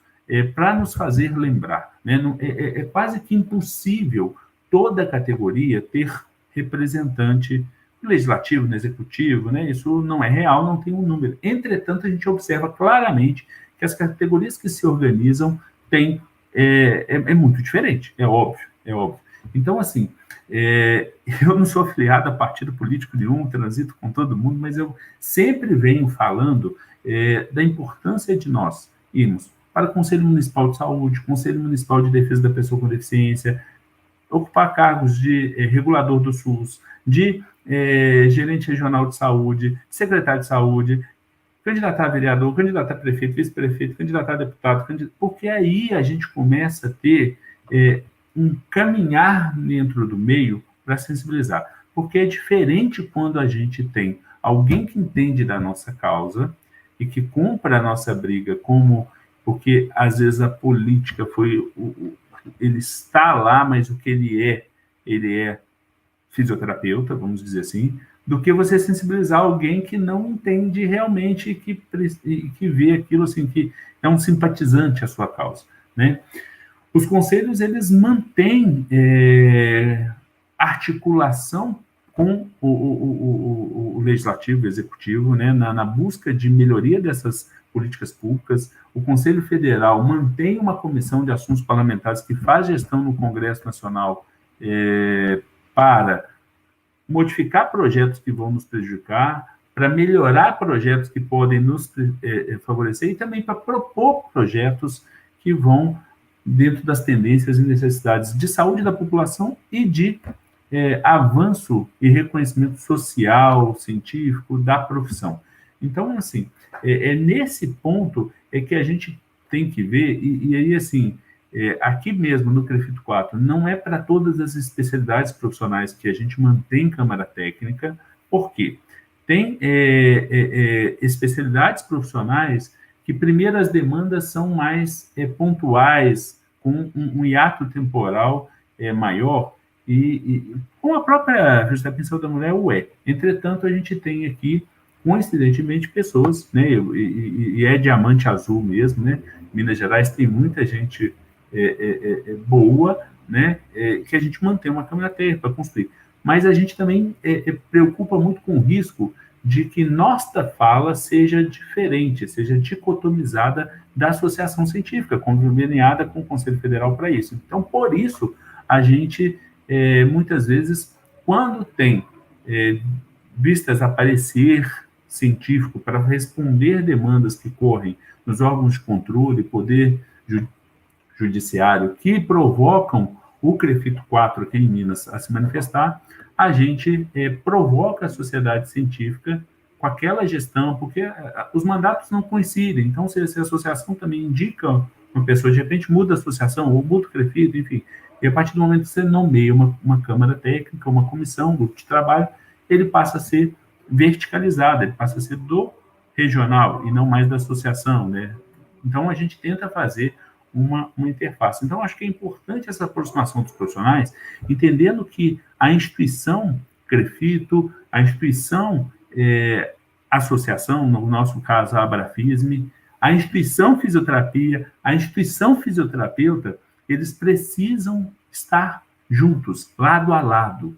para nos fazer lembrar, né? É quase que impossível toda categoria ter representante no legislativo, no executivo, né? Isso não é real, não tem um número. Entretanto, a gente observa claramente que as categorias que se organizam têm muito diferente, é óbvio, é óbvio. Então, assim, eu não sou afiliado a partido político nenhum, transito com todo mundo, mas eu sempre venho falando da importância de nós irmos para o Conselho Municipal de Saúde, Conselho Municipal de Defesa da Pessoa com Deficiência, ocupar cargos de regulador do SUS, de gerente regional de saúde, secretário de saúde, candidatar a vereador, candidatar a prefeito, vice-prefeito, candidatar a deputado, porque aí a gente começa a ter um caminhar dentro do meio para sensibilizar. Porque é diferente quando a gente tem alguém que entende da nossa causa e que compra a nossa briga como... Porque, às vezes, a política foi... Ele está lá, mas o que ele é fisioterapeuta, vamos dizer assim, do que você sensibilizar alguém que não entende realmente e que vê aquilo assim, que é um simpatizante à sua causa, né? Os conselhos, eles mantêm articulação com o legislativo, o executivo, né, na busca de melhoria dessas políticas públicas. O Conselho Federal mantém uma comissão de assuntos parlamentares que faz gestão no Congresso Nacional para modificar projetos que vão nos prejudicar, para melhorar projetos que podem nos favorecer e também para propor projetos que vão dentro das tendências e necessidades de saúde da população e de avanço e reconhecimento social, científico da profissão. Então, assim, nesse ponto que a gente tem que ver, e aí, assim, aqui mesmo no CREFIT 4, não é para todas as especialidades profissionais que a gente mantém Câmara Técnica, por quê? Tem especialidades profissionais que, primeiro, as demandas são mais pontuais, com um hiato temporal maior, e com a própria fisioterapia da mulher, Entretanto, a gente tem aqui, coincidentemente, pessoas, né, e é diamante azul mesmo, né? Minas Gerais tem muita gente boa, né, que a gente mantém uma câmara técnica para construir. Mas a gente também preocupa muito com o risco de que nossa fala seja diferente, seja dicotomizada da associação científica, conveniada com o Conselho Federal para isso. Então, por isso, a gente, muitas vezes, quando tem vistas a parecer científico para responder demandas que correm nos órgãos de controle, poder judiciário, que provocam o CREFIT 4 aqui em Minas a se manifestar, a gente provoca a sociedade científica com aquela gestão, porque os mandatos não coincidem. Então, se a associação também indica uma pessoa, de repente muda a associação, ou muda o CREFIT, enfim, e a partir do momento que você nomeia uma câmara técnica, uma comissão, um grupo de trabalho, ele passa a ser verticalizado, ele passa a ser do regional e não mais da associação, né? Então, a gente tenta fazer uma interface. Então, acho que é importante essa aproximação dos profissionais, entendendo que a instituição CREFITO, a instituição associação, no nosso caso, a Abrafisme, a instituição fisioterapia, a instituição fisioterapeuta, eles precisam estar juntos, lado a lado.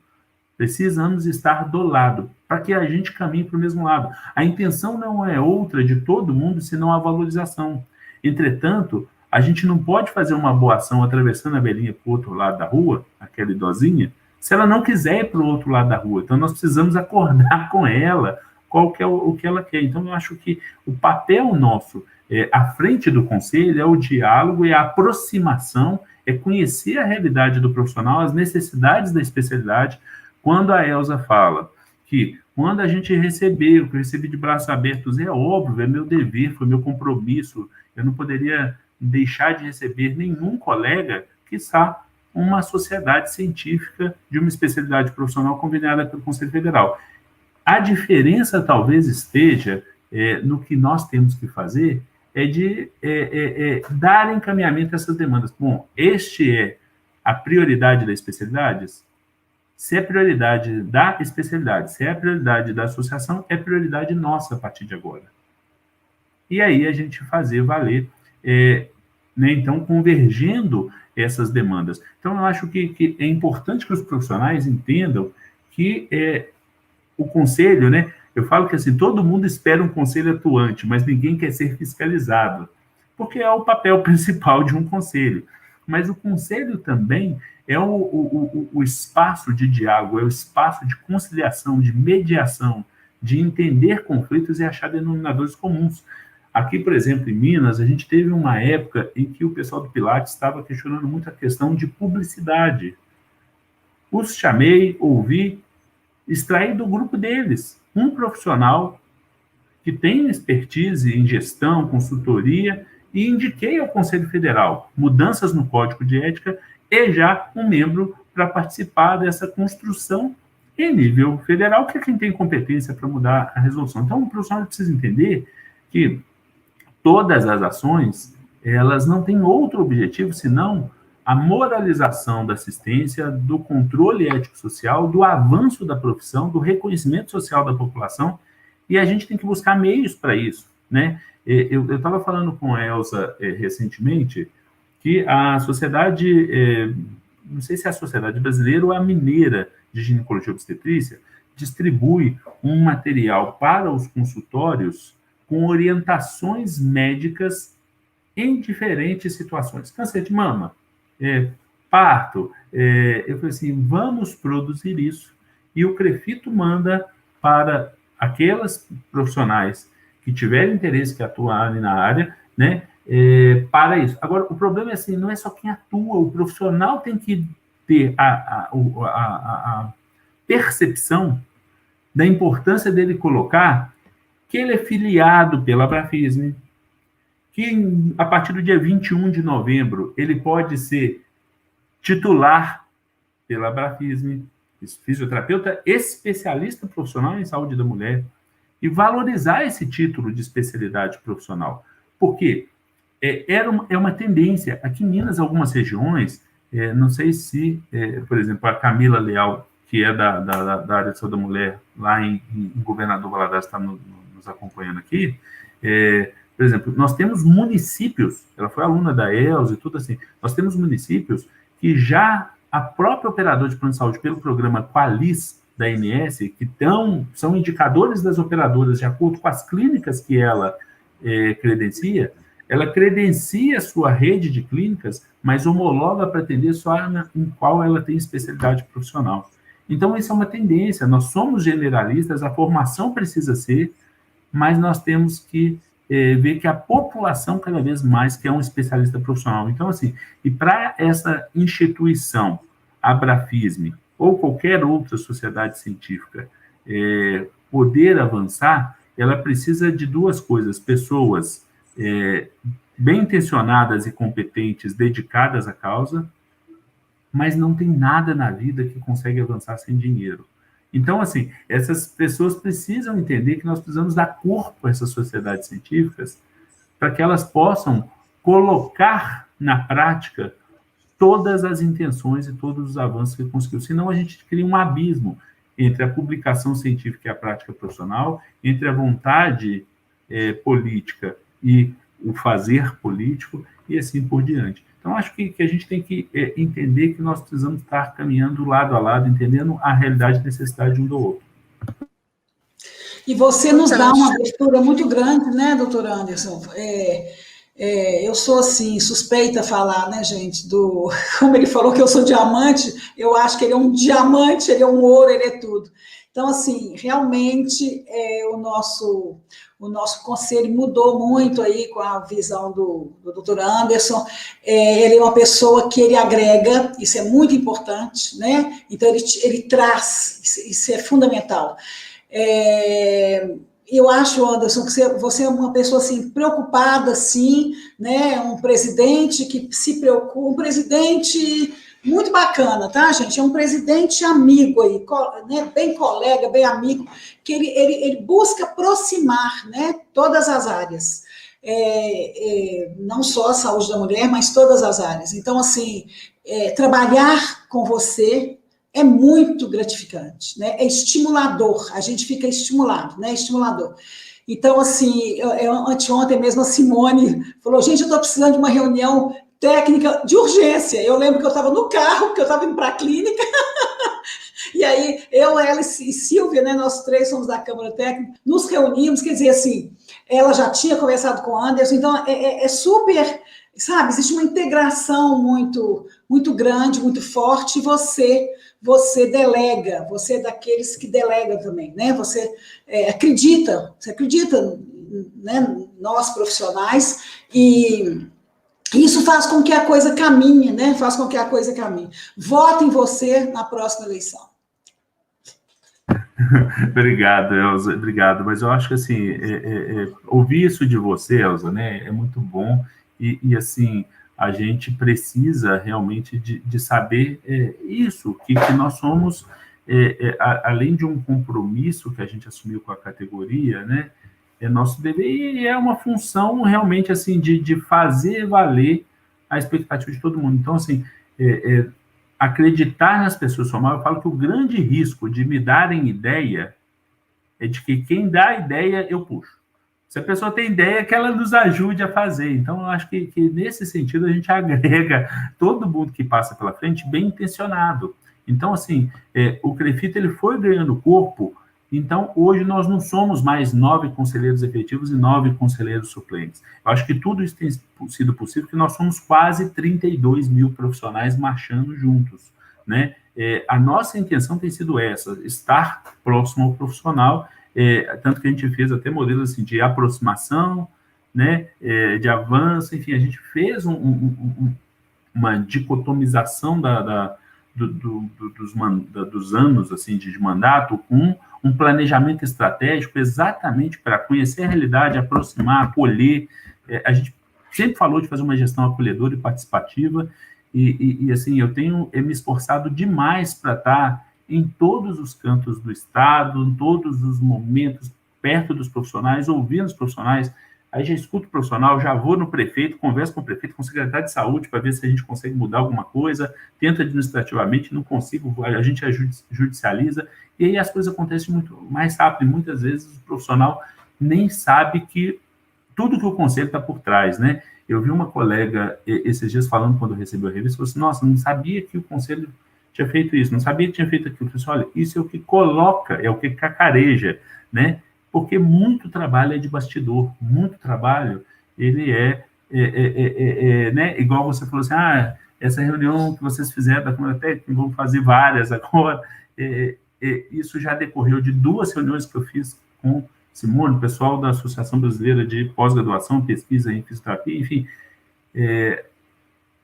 Precisamos estar do lado, para que a gente caminhe para o mesmo lado. A intenção não é outra de todo mundo, senão a valorização. Entretanto, a gente não pode fazer uma boa ação atravessando a velhinha para o outro lado da rua, aquela idosinha, se ela não quiser ir para o outro lado da rua. Então, nós precisamos acordar com ela qual que é o que ela quer. Então, eu acho que o papel nosso à frente do conselho é o diálogo e a aproximação, é conhecer a realidade do profissional, as necessidades da especialidade. Quando a Elza fala que quando a gente recebeu, que eu recebi de braços abertos, é óbvio, é meu dever, foi meu compromisso, eu não poderia deixar de receber nenhum colega, quiçá uma sociedade científica de uma especialidade profissional conveniada pelo Conselho Federal. A diferença talvez esteja no que nós temos que fazer, de dar encaminhamento a essas demandas. Bom, este é a prioridade das especialidades? Se é prioridade da especialidade, se é prioridade da associação, é prioridade nossa a partir de agora. E aí a gente fazer valer, né, então, convergendo essas demandas. Então, eu acho que é importante que os profissionais entendam que o conselho, né, eu falo que assim, todo mundo espera um conselho atuante, mas ninguém quer ser fiscalizado, porque é o papel principal de um conselho. Mas o conselho também é o espaço de diálogo, é o espaço de conciliação, de mediação, de entender conflitos e achar denominadores comuns. Aqui, por exemplo, em Minas, a gente teve uma época em que o pessoal do Pilates estava questionando muito a questão de publicidade. Os chamei, ouvi, extraí do grupo deles um profissional que tem expertise em gestão, consultoria, e indiquei ao Conselho Federal mudanças no Código de Ética e já um membro para participar dessa construção em nível federal, que é quem tem competência para mudar a resolução. Então, o profissional precisa entender que todas as ações, elas não têm outro objetivo senão a moralização da assistência, do controle ético-social, do avanço da profissão, do reconhecimento social da população, e a gente tem que buscar meios para isso, né? Eu estava falando com a Elza recentemente que a sociedade, não sei se é a Sociedade Brasileira ou a Mineira de Ginecologia e Obstetrícia, distribui um material para os consultórios com orientações médicas em diferentes situações. Câncer de mama, parto. Eu falei assim, vamos produzir isso. E o CREFITO manda para aquelas profissionais que tiverem interesse, que atuarem na área, né, para isso. Agora, o problema é assim, não é só quem atua, o profissional tem que ter a percepção da importância dele colocar que ele é filiado pela Abrafisme, que a partir do dia 21 de novembro ele pode ser titular pela Abrafisme, fisioterapeuta especialista profissional em saúde da mulher, e valorizar esse título de especialidade profissional. Porque é uma tendência. Aqui em Minas, algumas regiões, não sei se, por exemplo, a Camila Leal, que é da área de saúde da mulher, lá em Governador Valadares, está nos acompanhando aqui, por exemplo, nós temos municípios, ela foi aluna da ELS e tudo assim, nós temos municípios que já a própria operadora de plano de saúde, pelo programa Qualis da ANS, que são indicadores das operadoras de acordo com as clínicas que ela credencia, ela credencia a sua rede de clínicas, mas homologa para atender só em qual ela tem especialidade profissional. Então, isso é uma tendência, nós somos generalistas, a formação precisa ser, mas nós temos que ver que a população cada vez mais quer um especialista profissional. Então, assim, e para essa instituição, a Abrafisme, ou qualquer outra sociedade científica, poder avançar, ela precisa de duas coisas, pessoas bem intencionadas e competentes, dedicadas à causa, mas não tem nada na vida que consegue avançar sem dinheiro. Então, assim, essas pessoas precisam entender que nós precisamos dar corpo a essas sociedades científicas para que elas possam colocar na prática todas as intenções e todos os avanços que conseguiu. Senão, a gente cria um abismo entre a publicação científica e a prática profissional, entre a vontade política e o fazer político, e assim por diante. Então, acho que a gente tem que entender que nós precisamos estar caminhando lado a lado, entendendo a realidade e necessidade um do outro. E você nos dá uma abertura muito grande, né, doutor Anderson? Eu sou, assim, suspeita a falar, né, gente, como ele falou que eu sou diamante, eu acho que ele é um diamante, ele é um ouro, ele é tudo. Então, assim, realmente, o nosso conselho mudou muito aí com a visão do doutor Anderson. Ele é uma pessoa que ele agrega, isso é muito importante, né? Então, ele traz, isso é fundamental. Eu acho, Anderson, que você é uma pessoa assim, preocupada, sim, né? Um presidente que se preocupa, um presidente muito bacana, tá, gente? É um presidente amigo aí, né? Bem colega, bem amigo, que ele busca aproximar, né? Todas as áreas. Não só a saúde da mulher, mas todas as áreas. Então, assim, trabalhar com você, é muito gratificante, né? É estimulador, a gente fica estimulado, né? Estimulador. Então, assim, anteontem mesmo a Simone falou, gente, eu estou precisando de uma reunião técnica de urgência. Eu lembro que eu estava no carro, que eu estava indo para a clínica, e aí eu, ela e Silvia, né, nós três somos da Câmara Técnica, nos reunimos, quer dizer, assim, ela já tinha conversado com o Anderson, então é super, sabe, existe uma integração muito grande, muito forte, e você delega, você é daqueles que delegam também, né? Você acredita, né, nós profissionais, e isso faz com que a coisa caminhe, né? Faz com que a coisa caminhe. Vote em você na próxima eleição. Obrigado, Elza, obrigado. Mas eu acho que, assim, ouvir isso de você, Elza, né, é muito bom. E assim, a gente precisa realmente de saber isso, que nós somos, além de um compromisso que a gente assumiu com a categoria, né, é nosso dever e é uma função realmente, assim, de fazer valer a expectativa de todo mundo. Então, assim, acreditar nas pessoas formadas, eu falo que o grande risco de me darem ideia é de que quem dá a ideia, eu puxo. Se a pessoa tem ideia, que ela nos ajude a fazer. Então, eu acho que nesse sentido, a gente agrega todo mundo que passa pela frente bem intencionado. Então, assim, o CREFIT ele foi ganhando corpo. Então, hoje nós não somos mais 9 conselheiros efetivos e 9 conselheiros suplentes. Eu acho que tudo isso tem sido possível, porque nós somos quase 32 mil profissionais marchando juntos, né? A nossa intenção tem sido essa, estar próximo ao profissional, tanto que a gente fez até modelos assim, de aproximação, né, de avanço, enfim, a gente fez uma dicotomização dos anos assim, de mandato com um planejamento estratégico exatamente para conhecer a realidade, aproximar, acolher. A gente sempre falou de fazer uma gestão acolhedora e participativa, e assim, eu tenho me esforçado demais para estar em todos os cantos do Estado, em todos os momentos, perto dos profissionais, ouvindo os profissionais. Aí já escuto o profissional, já vou no prefeito, converso com o prefeito, com o secretário de saúde, para ver se a gente consegue mudar alguma coisa, tento administrativamente, não consigo, a gente judicializa, e aí as coisas acontecem muito mais rápido, e muitas vezes o profissional nem sabe que tudo que o conselho está por trás, né? Eu vi uma colega esses dias falando, quando recebeu a revista, falou assim, nossa, não sabia que o conselho tinha feito isso, não sabia que tinha feito aquilo. Eu falei assim, olha, isso é o que coloca, é o que cacareja, né? Porque muito trabalho é de bastidor, muito trabalho, ele né? Igual você falou assim, essa reunião que vocês fizeram da Câmara Técnica, vamos fazer várias agora, isso já decorreu de 2 reuniões que eu fiz com Simone, o pessoal da Associação Brasileira de Pós-Graduação, Pesquisa em Fisioterapia, enfim,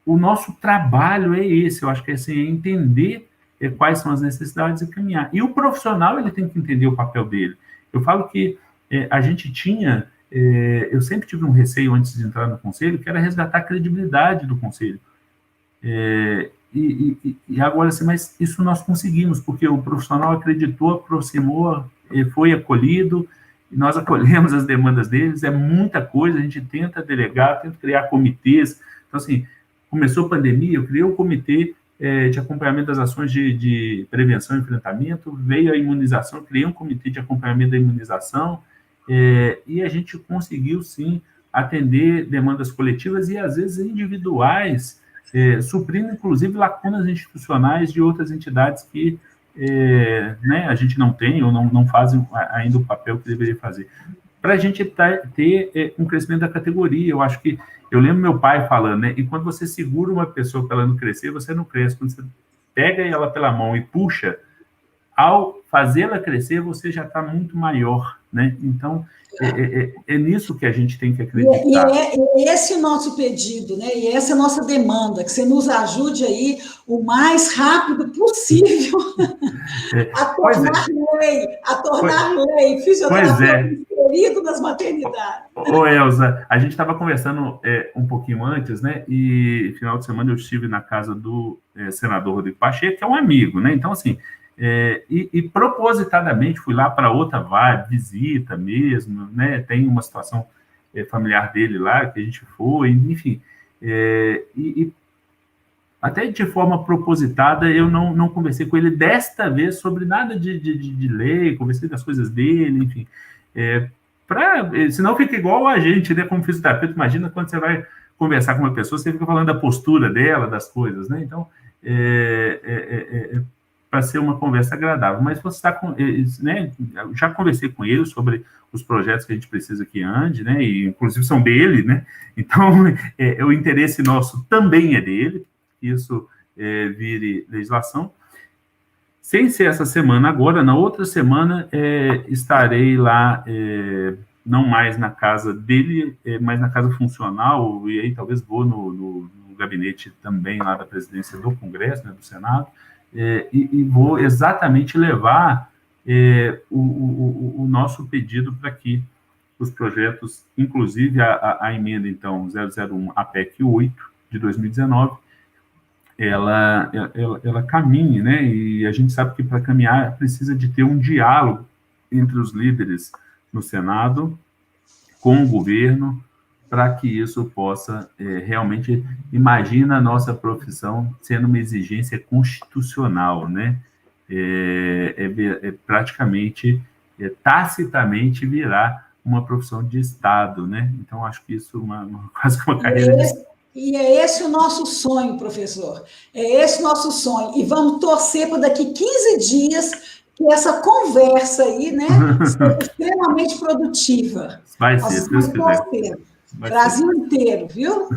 o nosso trabalho é esse, eu acho que é assim, entender quais são as necessidades e caminhar. E o profissional, ele tem que entender o papel dele. Eu falo que a gente tinha, eu sempre tive um receio antes de entrar no conselho, que era resgatar a credibilidade do conselho. E agora, assim, mas isso nós conseguimos, porque o profissional acreditou, aproximou, foi acolhido, e nós acolhemos as demandas deles, é muita coisa, a gente tenta delegar, tenta criar comitês. Então, assim, começou a pandemia, eu criei um comitê de acompanhamento das ações de prevenção e enfrentamento, veio a imunização, criei um comitê de acompanhamento da imunização, e a gente conseguiu, sim, atender demandas coletivas e, às vezes, individuais, suprindo, inclusive, lacunas institucionais de outras entidades que né, a gente não tem ou não fazem ainda o papel que deveria fazer. Para a gente ter um crescimento da categoria, eu acho que, eu lembro meu pai falando, né, e quando você segura uma pessoa para ela não crescer, você não cresce. Quando você pega ela pela mão e puxa, ao fazê-la crescer, você já está muito maior, né? Então, é nisso que a gente tem que acreditar. E esse é o nosso pedido, né? E essa é a nossa demanda, que você nos ajude aí o mais rápido possível a tornar lei fisioterapeuta inserido nas maternidades. Ô, Elza, a gente estava conversando um pouquinho antes, né? E final de semana eu estive na casa do senador Rodrigo Pacheco, que é um amigo, né? Então, assim, e propositadamente fui lá para outra vibe, visita mesmo, né? Tem uma situação familiar dele lá que a gente foi, enfim. E até de forma propositada, eu não conversei com ele desta vez sobre nada de lei, conversei das coisas dele, enfim. Senão fica igual a gente, né, como fisioterapeuta. Imagina quando você vai conversar com uma pessoa, você fica falando da postura dela, das coisas, né? Então, para ser uma conversa agradável. Mas você está com, né? Já conversei com ele sobre os projetos que a gente precisa que ande, né? E inclusive são dele, né? Então, o interesse nosso também é dele, que isso vire legislação. Sem ser essa semana agora, na outra semana estarei lá, não mais na casa dele, mas na casa funcional, e aí talvez vou no gabinete também lá da presidência do Congresso, né, do Senado, e vou exatamente levar o nosso pedido para que os projetos, inclusive a emenda, então, 001, a PEC 8 de 2019, ela caminhe, né? E a gente sabe que para caminhar precisa de ter um diálogo entre os líderes no Senado com o governo, para que isso possa realmente, imagina a nossa profissão sendo uma exigência constitucional, né? Praticamente, tacitamente virar uma profissão de Estado, né? Então, acho que isso quase que uma carreira de... E é esse o nosso sonho, professor. É esse o nosso sonho. E vamos torcer para daqui 15 dias que essa conversa aí, né, seja extremamente produtiva. Vai ser, se Deus quiser. Brasil inteiro, viu?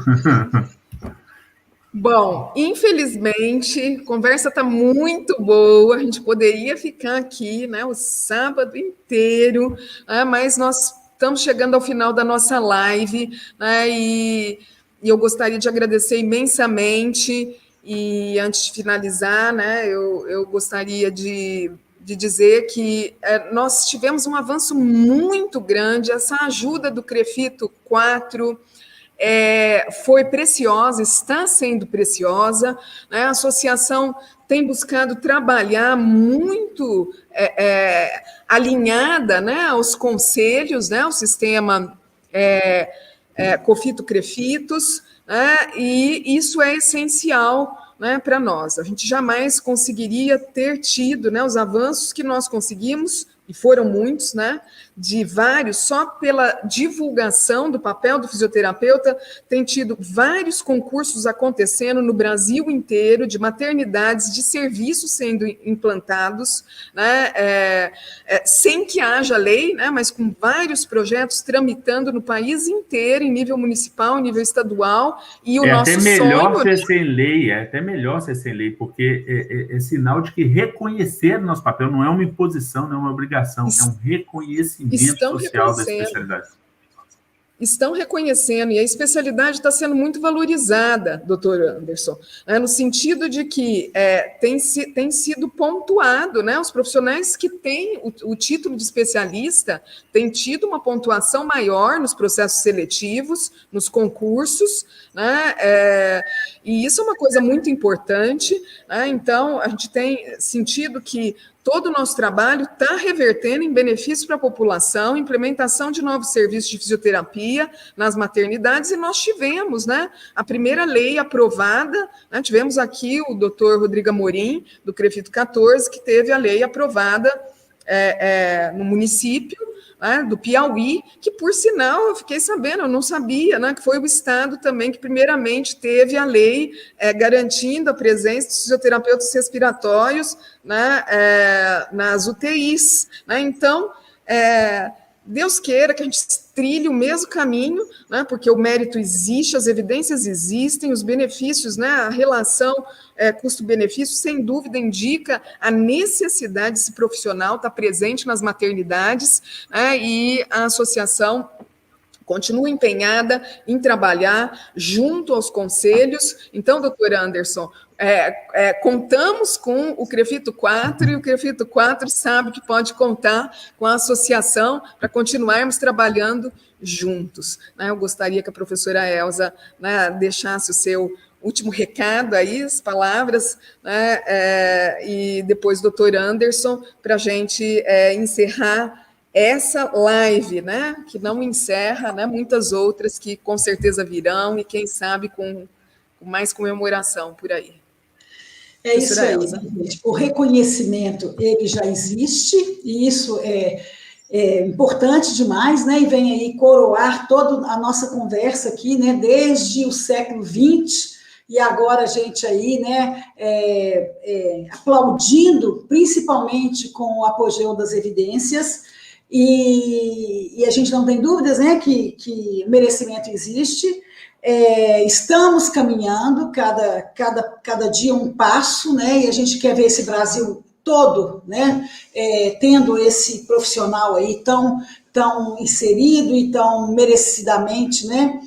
Bom, infelizmente, a conversa está muito boa, a gente poderia ficar aqui, né, o sábado inteiro, né, mas nós estamos chegando ao final da nossa live, né, e eu gostaria de agradecer imensamente, e antes de finalizar, né, eu gostaria de dizer que nós tivemos um avanço muito grande, essa ajuda do CREFITO 4, foi preciosa, está sendo preciosa, né? A associação tem buscado trabalhar muito alinhada, né, aos conselhos, né, ao sistema COFITO-CREFITOS, né, e isso é essencial, né, para nós. A gente jamais conseguiria ter tido, né, os avanços que nós conseguimos, e foram muitos, né, de vários, só pela divulgação do papel do fisioterapeuta, tem tido vários concursos acontecendo no Brasil inteiro, de maternidades, de serviços sendo implantados, né, sem que haja lei, né, mas com vários projetos tramitando no país inteiro, em nível municipal, em nível estadual, e o nosso sonho... É até melhor ser sem lei, porque é sinal de que reconhecer nosso papel não é uma imposição, não é uma obrigação, é um reconhecimento social da especialidade. Estão reconhecendo, e a especialidade está sendo muito valorizada, doutor Anderson, né, no sentido de que tem sido pontuado, né, os profissionais que têm o título de especialista têm tido uma pontuação maior nos processos seletivos, nos concursos, né, e isso é uma coisa muito importante, né, então a gente tem sentido que todo o nosso trabalho está revertendo em benefício para a população, implementação de novos serviços de fisioterapia nas maternidades, e nós tivemos, né, a primeira lei aprovada, né, tivemos aqui o doutor Rodrigo Amorim, do CREFITO 14, que teve a lei aprovada no município, né, do Piauí, que, por sinal, eu fiquei sabendo, eu não sabia, né, que foi o Estado também que, primeiramente, teve a lei garantindo a presença dos fisioterapeutas respiratórios, né, nas UTIs. Né, então, Deus queira que a gente trilhe o mesmo caminho, né, porque o mérito existe, as evidências existem, os benefícios, né, a relação custo-benefício, sem dúvida, indica a necessidade desse profissional estar presente nas maternidades, né, e a associação continua empenhada em trabalhar junto aos conselhos. Então, doutor Anderson, contamos com o CREFITO 4, e o CREFITO 4 sabe que pode contar com a associação para continuarmos trabalhando juntos. Né? Eu gostaria que a professora Elza, né, deixasse o seu último recado aí, as palavras, né, e depois o doutor Anderson, para a gente encerrar essa live, né, que não encerra, né, muitas outras que com certeza virão, e quem sabe com mais comemoração por aí. É isso aí, gente. O reconhecimento, ele já existe, e isso é importante demais, né? E vem aí coroar toda a nossa conversa aqui, né? Desde o século XX, e agora a gente aí, né? Aplaudindo, principalmente com o apogeu das evidências, e a gente não tem dúvidas, né? Que merecimento existe. Estamos caminhando, cada dia um passo, né? E a gente quer ver esse Brasil todo, né? Tendo esse profissional aí tão inserido e tão merecidamente, né?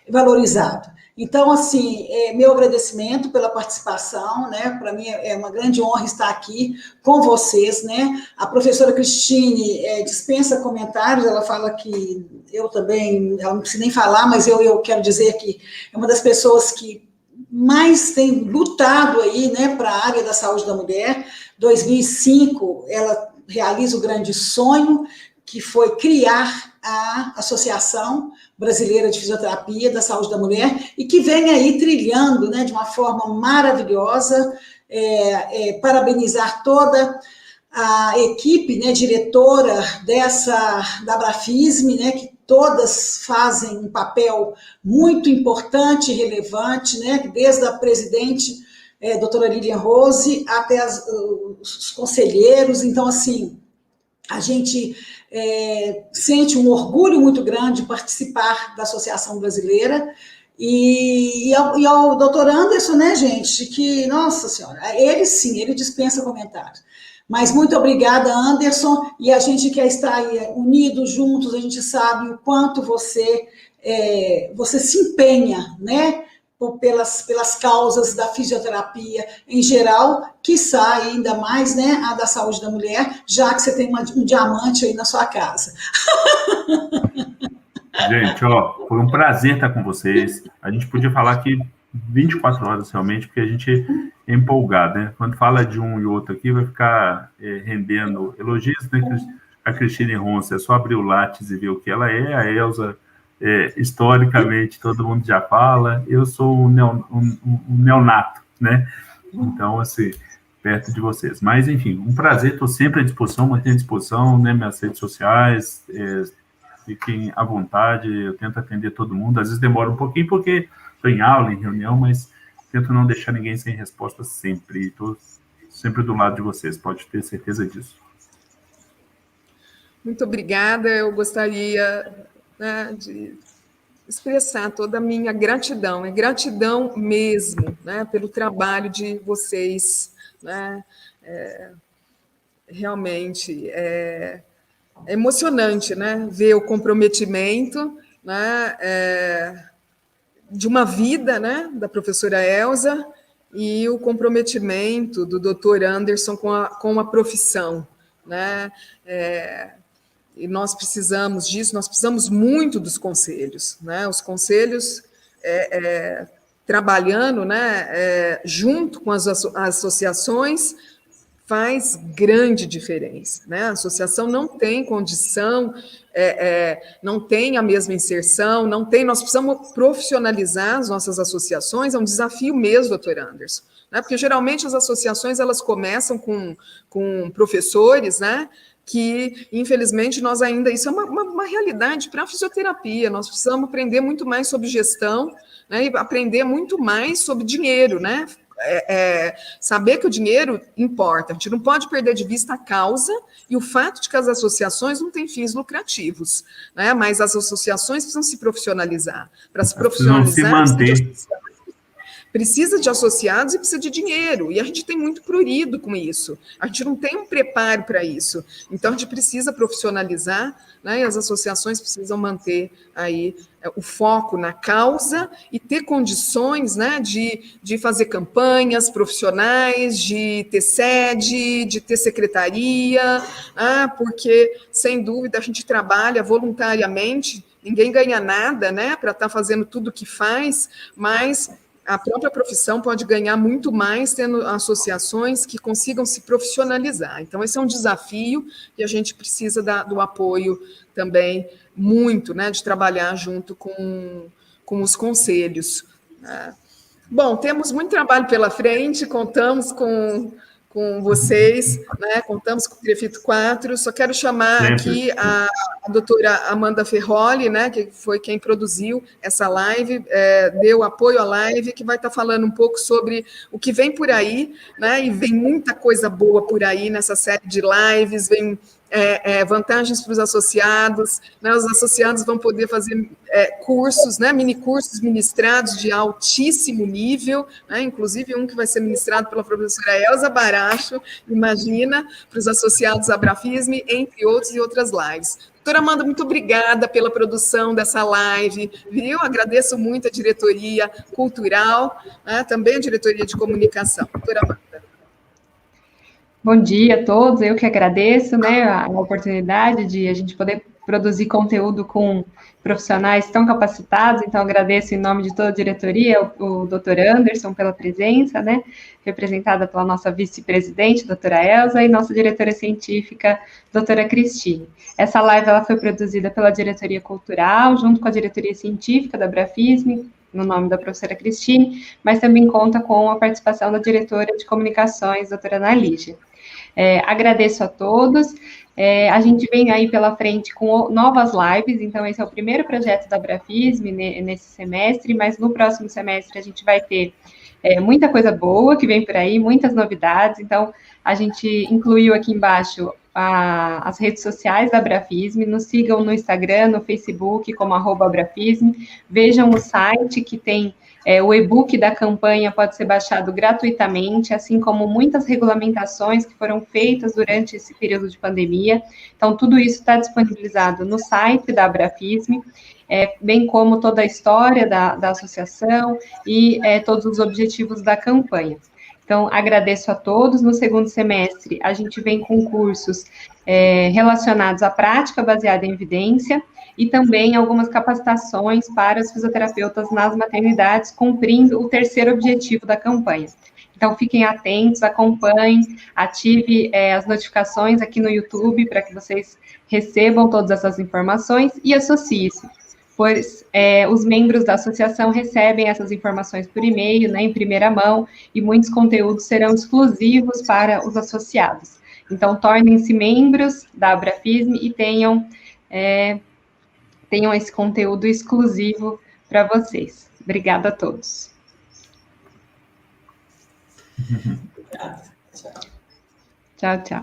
Valorizado. Então, assim, meu agradecimento pela participação, né? Para mim é uma grande honra estar aqui com vocês, né? A professora Cristine dispensa comentários, ela fala que eu também, ela não precisa nem falar, mas eu quero dizer que é uma das pessoas que mais tem lutado aí, né, para a área da saúde da mulher. 2005, ela realiza o grande sonho, que foi criar a Associação Brasileira de Fisioterapia da Saúde da Mulher, e que vem aí trilhando, né, de uma forma maravilhosa, parabenizar toda a equipe, né, diretora da Abrafisme, né, que todas fazem um papel muito importante e relevante, né, desde a presidente, doutora Lilian Rose, até os conselheiros. Então, assim, a gente sente um orgulho muito grande de participar da Associação Brasileira, e ao doutor Anderson, né, gente, que, nossa senhora, ele sim, ele dispensa comentários. Mas muito obrigada, Anderson, e a gente quer estar aí unidos, juntos, a gente sabe o quanto você se empenha, né, pelas causas da fisioterapia em geral, quiçá ainda mais, né, a da saúde da mulher, já que você tem um diamante aí na sua casa. Gente, ó, foi um prazer estar com vocês. A gente podia falar aqui 24 horas realmente, porque a gente é empolgado, né? Quando fala de um e outro aqui, vai ficar rendendo elogios, né? A Cristine Ronce é só abrir o Lattes e ver o que ela é, a Elza, historicamente, todo mundo já fala, eu sou um neonato, né? Então, assim, perto de vocês. Mas, enfim, um prazer, estou sempre à disposição, mantenho à disposição, né? Minhas redes sociais, fiquem à vontade, eu tento atender todo mundo, às vezes demora um pouquinho porque estou em aula, em reunião, mas tento não deixar ninguém sem resposta sempre, estou sempre do lado de vocês, pode ter certeza disso. Muito obrigada, eu gostaria, né, de expressar toda a minha gratidão, gratidão mesmo, né, pelo trabalho de vocês, né, realmente é emocionante, né, ver o comprometimento, né, de uma vida, né, da professora Elza, e o comprometimento do doutor Anderson com a profissão, né, e nós precisamos disso, nós precisamos muito dos conselhos, né? Os conselhos trabalhando, né, junto com as associações, faz grande diferença, né? A associação não tem condição, não tem a mesma inserção, não tem. Nós precisamos profissionalizar as nossas associações, é um desafio mesmo, doutor Anderson, né? Porque geralmente as associações elas começam com professores, né? Que, infelizmente, nós ainda... Isso é uma realidade para a fisioterapia. Nós precisamos aprender muito mais sobre gestão, né, e aprender muito mais sobre dinheiro, né? Saber que o dinheiro importa. A gente não pode perder de vista a causa e o fato de que as associações não têm fins lucrativos, né? Mas as associações precisam se profissionalizar. Para se profissionalizar, precisa de associados e precisa de dinheiro, e a gente tem muito prurido com isso, a gente não tem um preparo para isso, então a gente precisa profissionalizar, né, e as associações precisam manter aí o foco na causa e ter condições, né, de fazer campanhas profissionais, de ter sede, de ter secretaria, porque, sem dúvida, a gente trabalha voluntariamente, ninguém ganha nada, né, para estar fazendo tudo o que faz, mas a própria profissão pode ganhar muito mais tendo associações que consigam se profissionalizar. Então, esse é um desafio e a gente precisa do apoio também muito, né, de trabalhar junto com os conselhos. Bom, temos muito trabalho pela frente, contamos com vocês, né? Contamos com o Grafito 4. Só quero chamar aqui a doutora Amanda Ferroli, né? Que foi quem produziu essa live, deu apoio à live, que vai estar falando um pouco sobre o que vem por aí, né? E vem muita coisa boa por aí nessa série de lives, vem vantagens para os associados, né? Os associados vão poder fazer cursos, né? Mini cursos ministrados de altíssimo nível, né? Inclusive um que vai ser ministrado pela professora Elza Baracho, imagina, para os associados à Brafisme, entre outros e outras lives. Doutora Amanda, muito obrigada pela produção dessa live, viu? Agradeço muito a diretoria cultural, né? Também a diretoria de comunicação. Doutora Amanda. Bom dia a todos, eu que agradeço, né, a oportunidade de a gente poder produzir conteúdo com profissionais tão capacitados, então agradeço em nome de toda a diretoria, o doutor Anderson pela presença, né, representada pela nossa vice-presidente, doutora Elza, e nossa diretora científica, doutora Cristine. Essa live ela foi produzida pela diretoria cultural, junto com a diretoria científica da Brafisme, no nome da professora Cristine, mas também conta com a participação da diretora de comunicações, doutora Ana Lígia. Agradeço a todos. A gente vem aí pela frente com novas lives, então esse é o primeiro projeto da Brafisme nesse semestre, mas no próximo semestre a gente vai ter muita coisa boa que vem por aí, muitas novidades, então a gente incluiu aqui embaixo as redes sociais da Brafisme, nos sigam no Instagram, no Facebook, como @Brafisme, vejam o site que tem o e-book da campanha pode ser baixado gratuitamente, assim como muitas regulamentações que foram feitas durante esse período de pandemia. Então, tudo isso está disponibilizado no site da Brafisme, bem como toda a história da associação e todos os objetivos da campanha. Então, agradeço a todos. No segundo semestre, a gente vem com cursos relacionados à prática baseada em evidência, e também algumas capacitações para os fisioterapeutas nas maternidades, cumprindo o terceiro objetivo da campanha. Então, fiquem atentos, acompanhem, ative as notificações aqui no YouTube para que vocês recebam todas essas informações e associe-se, pois os membros da associação recebem essas informações por e-mail, né, em primeira mão, e muitos conteúdos serão exclusivos para os associados. Então, tornem-se membros da Brafisme e tenham esse conteúdo exclusivo para vocês. Obrigada a todos. Obrigada. Tchau, tchau.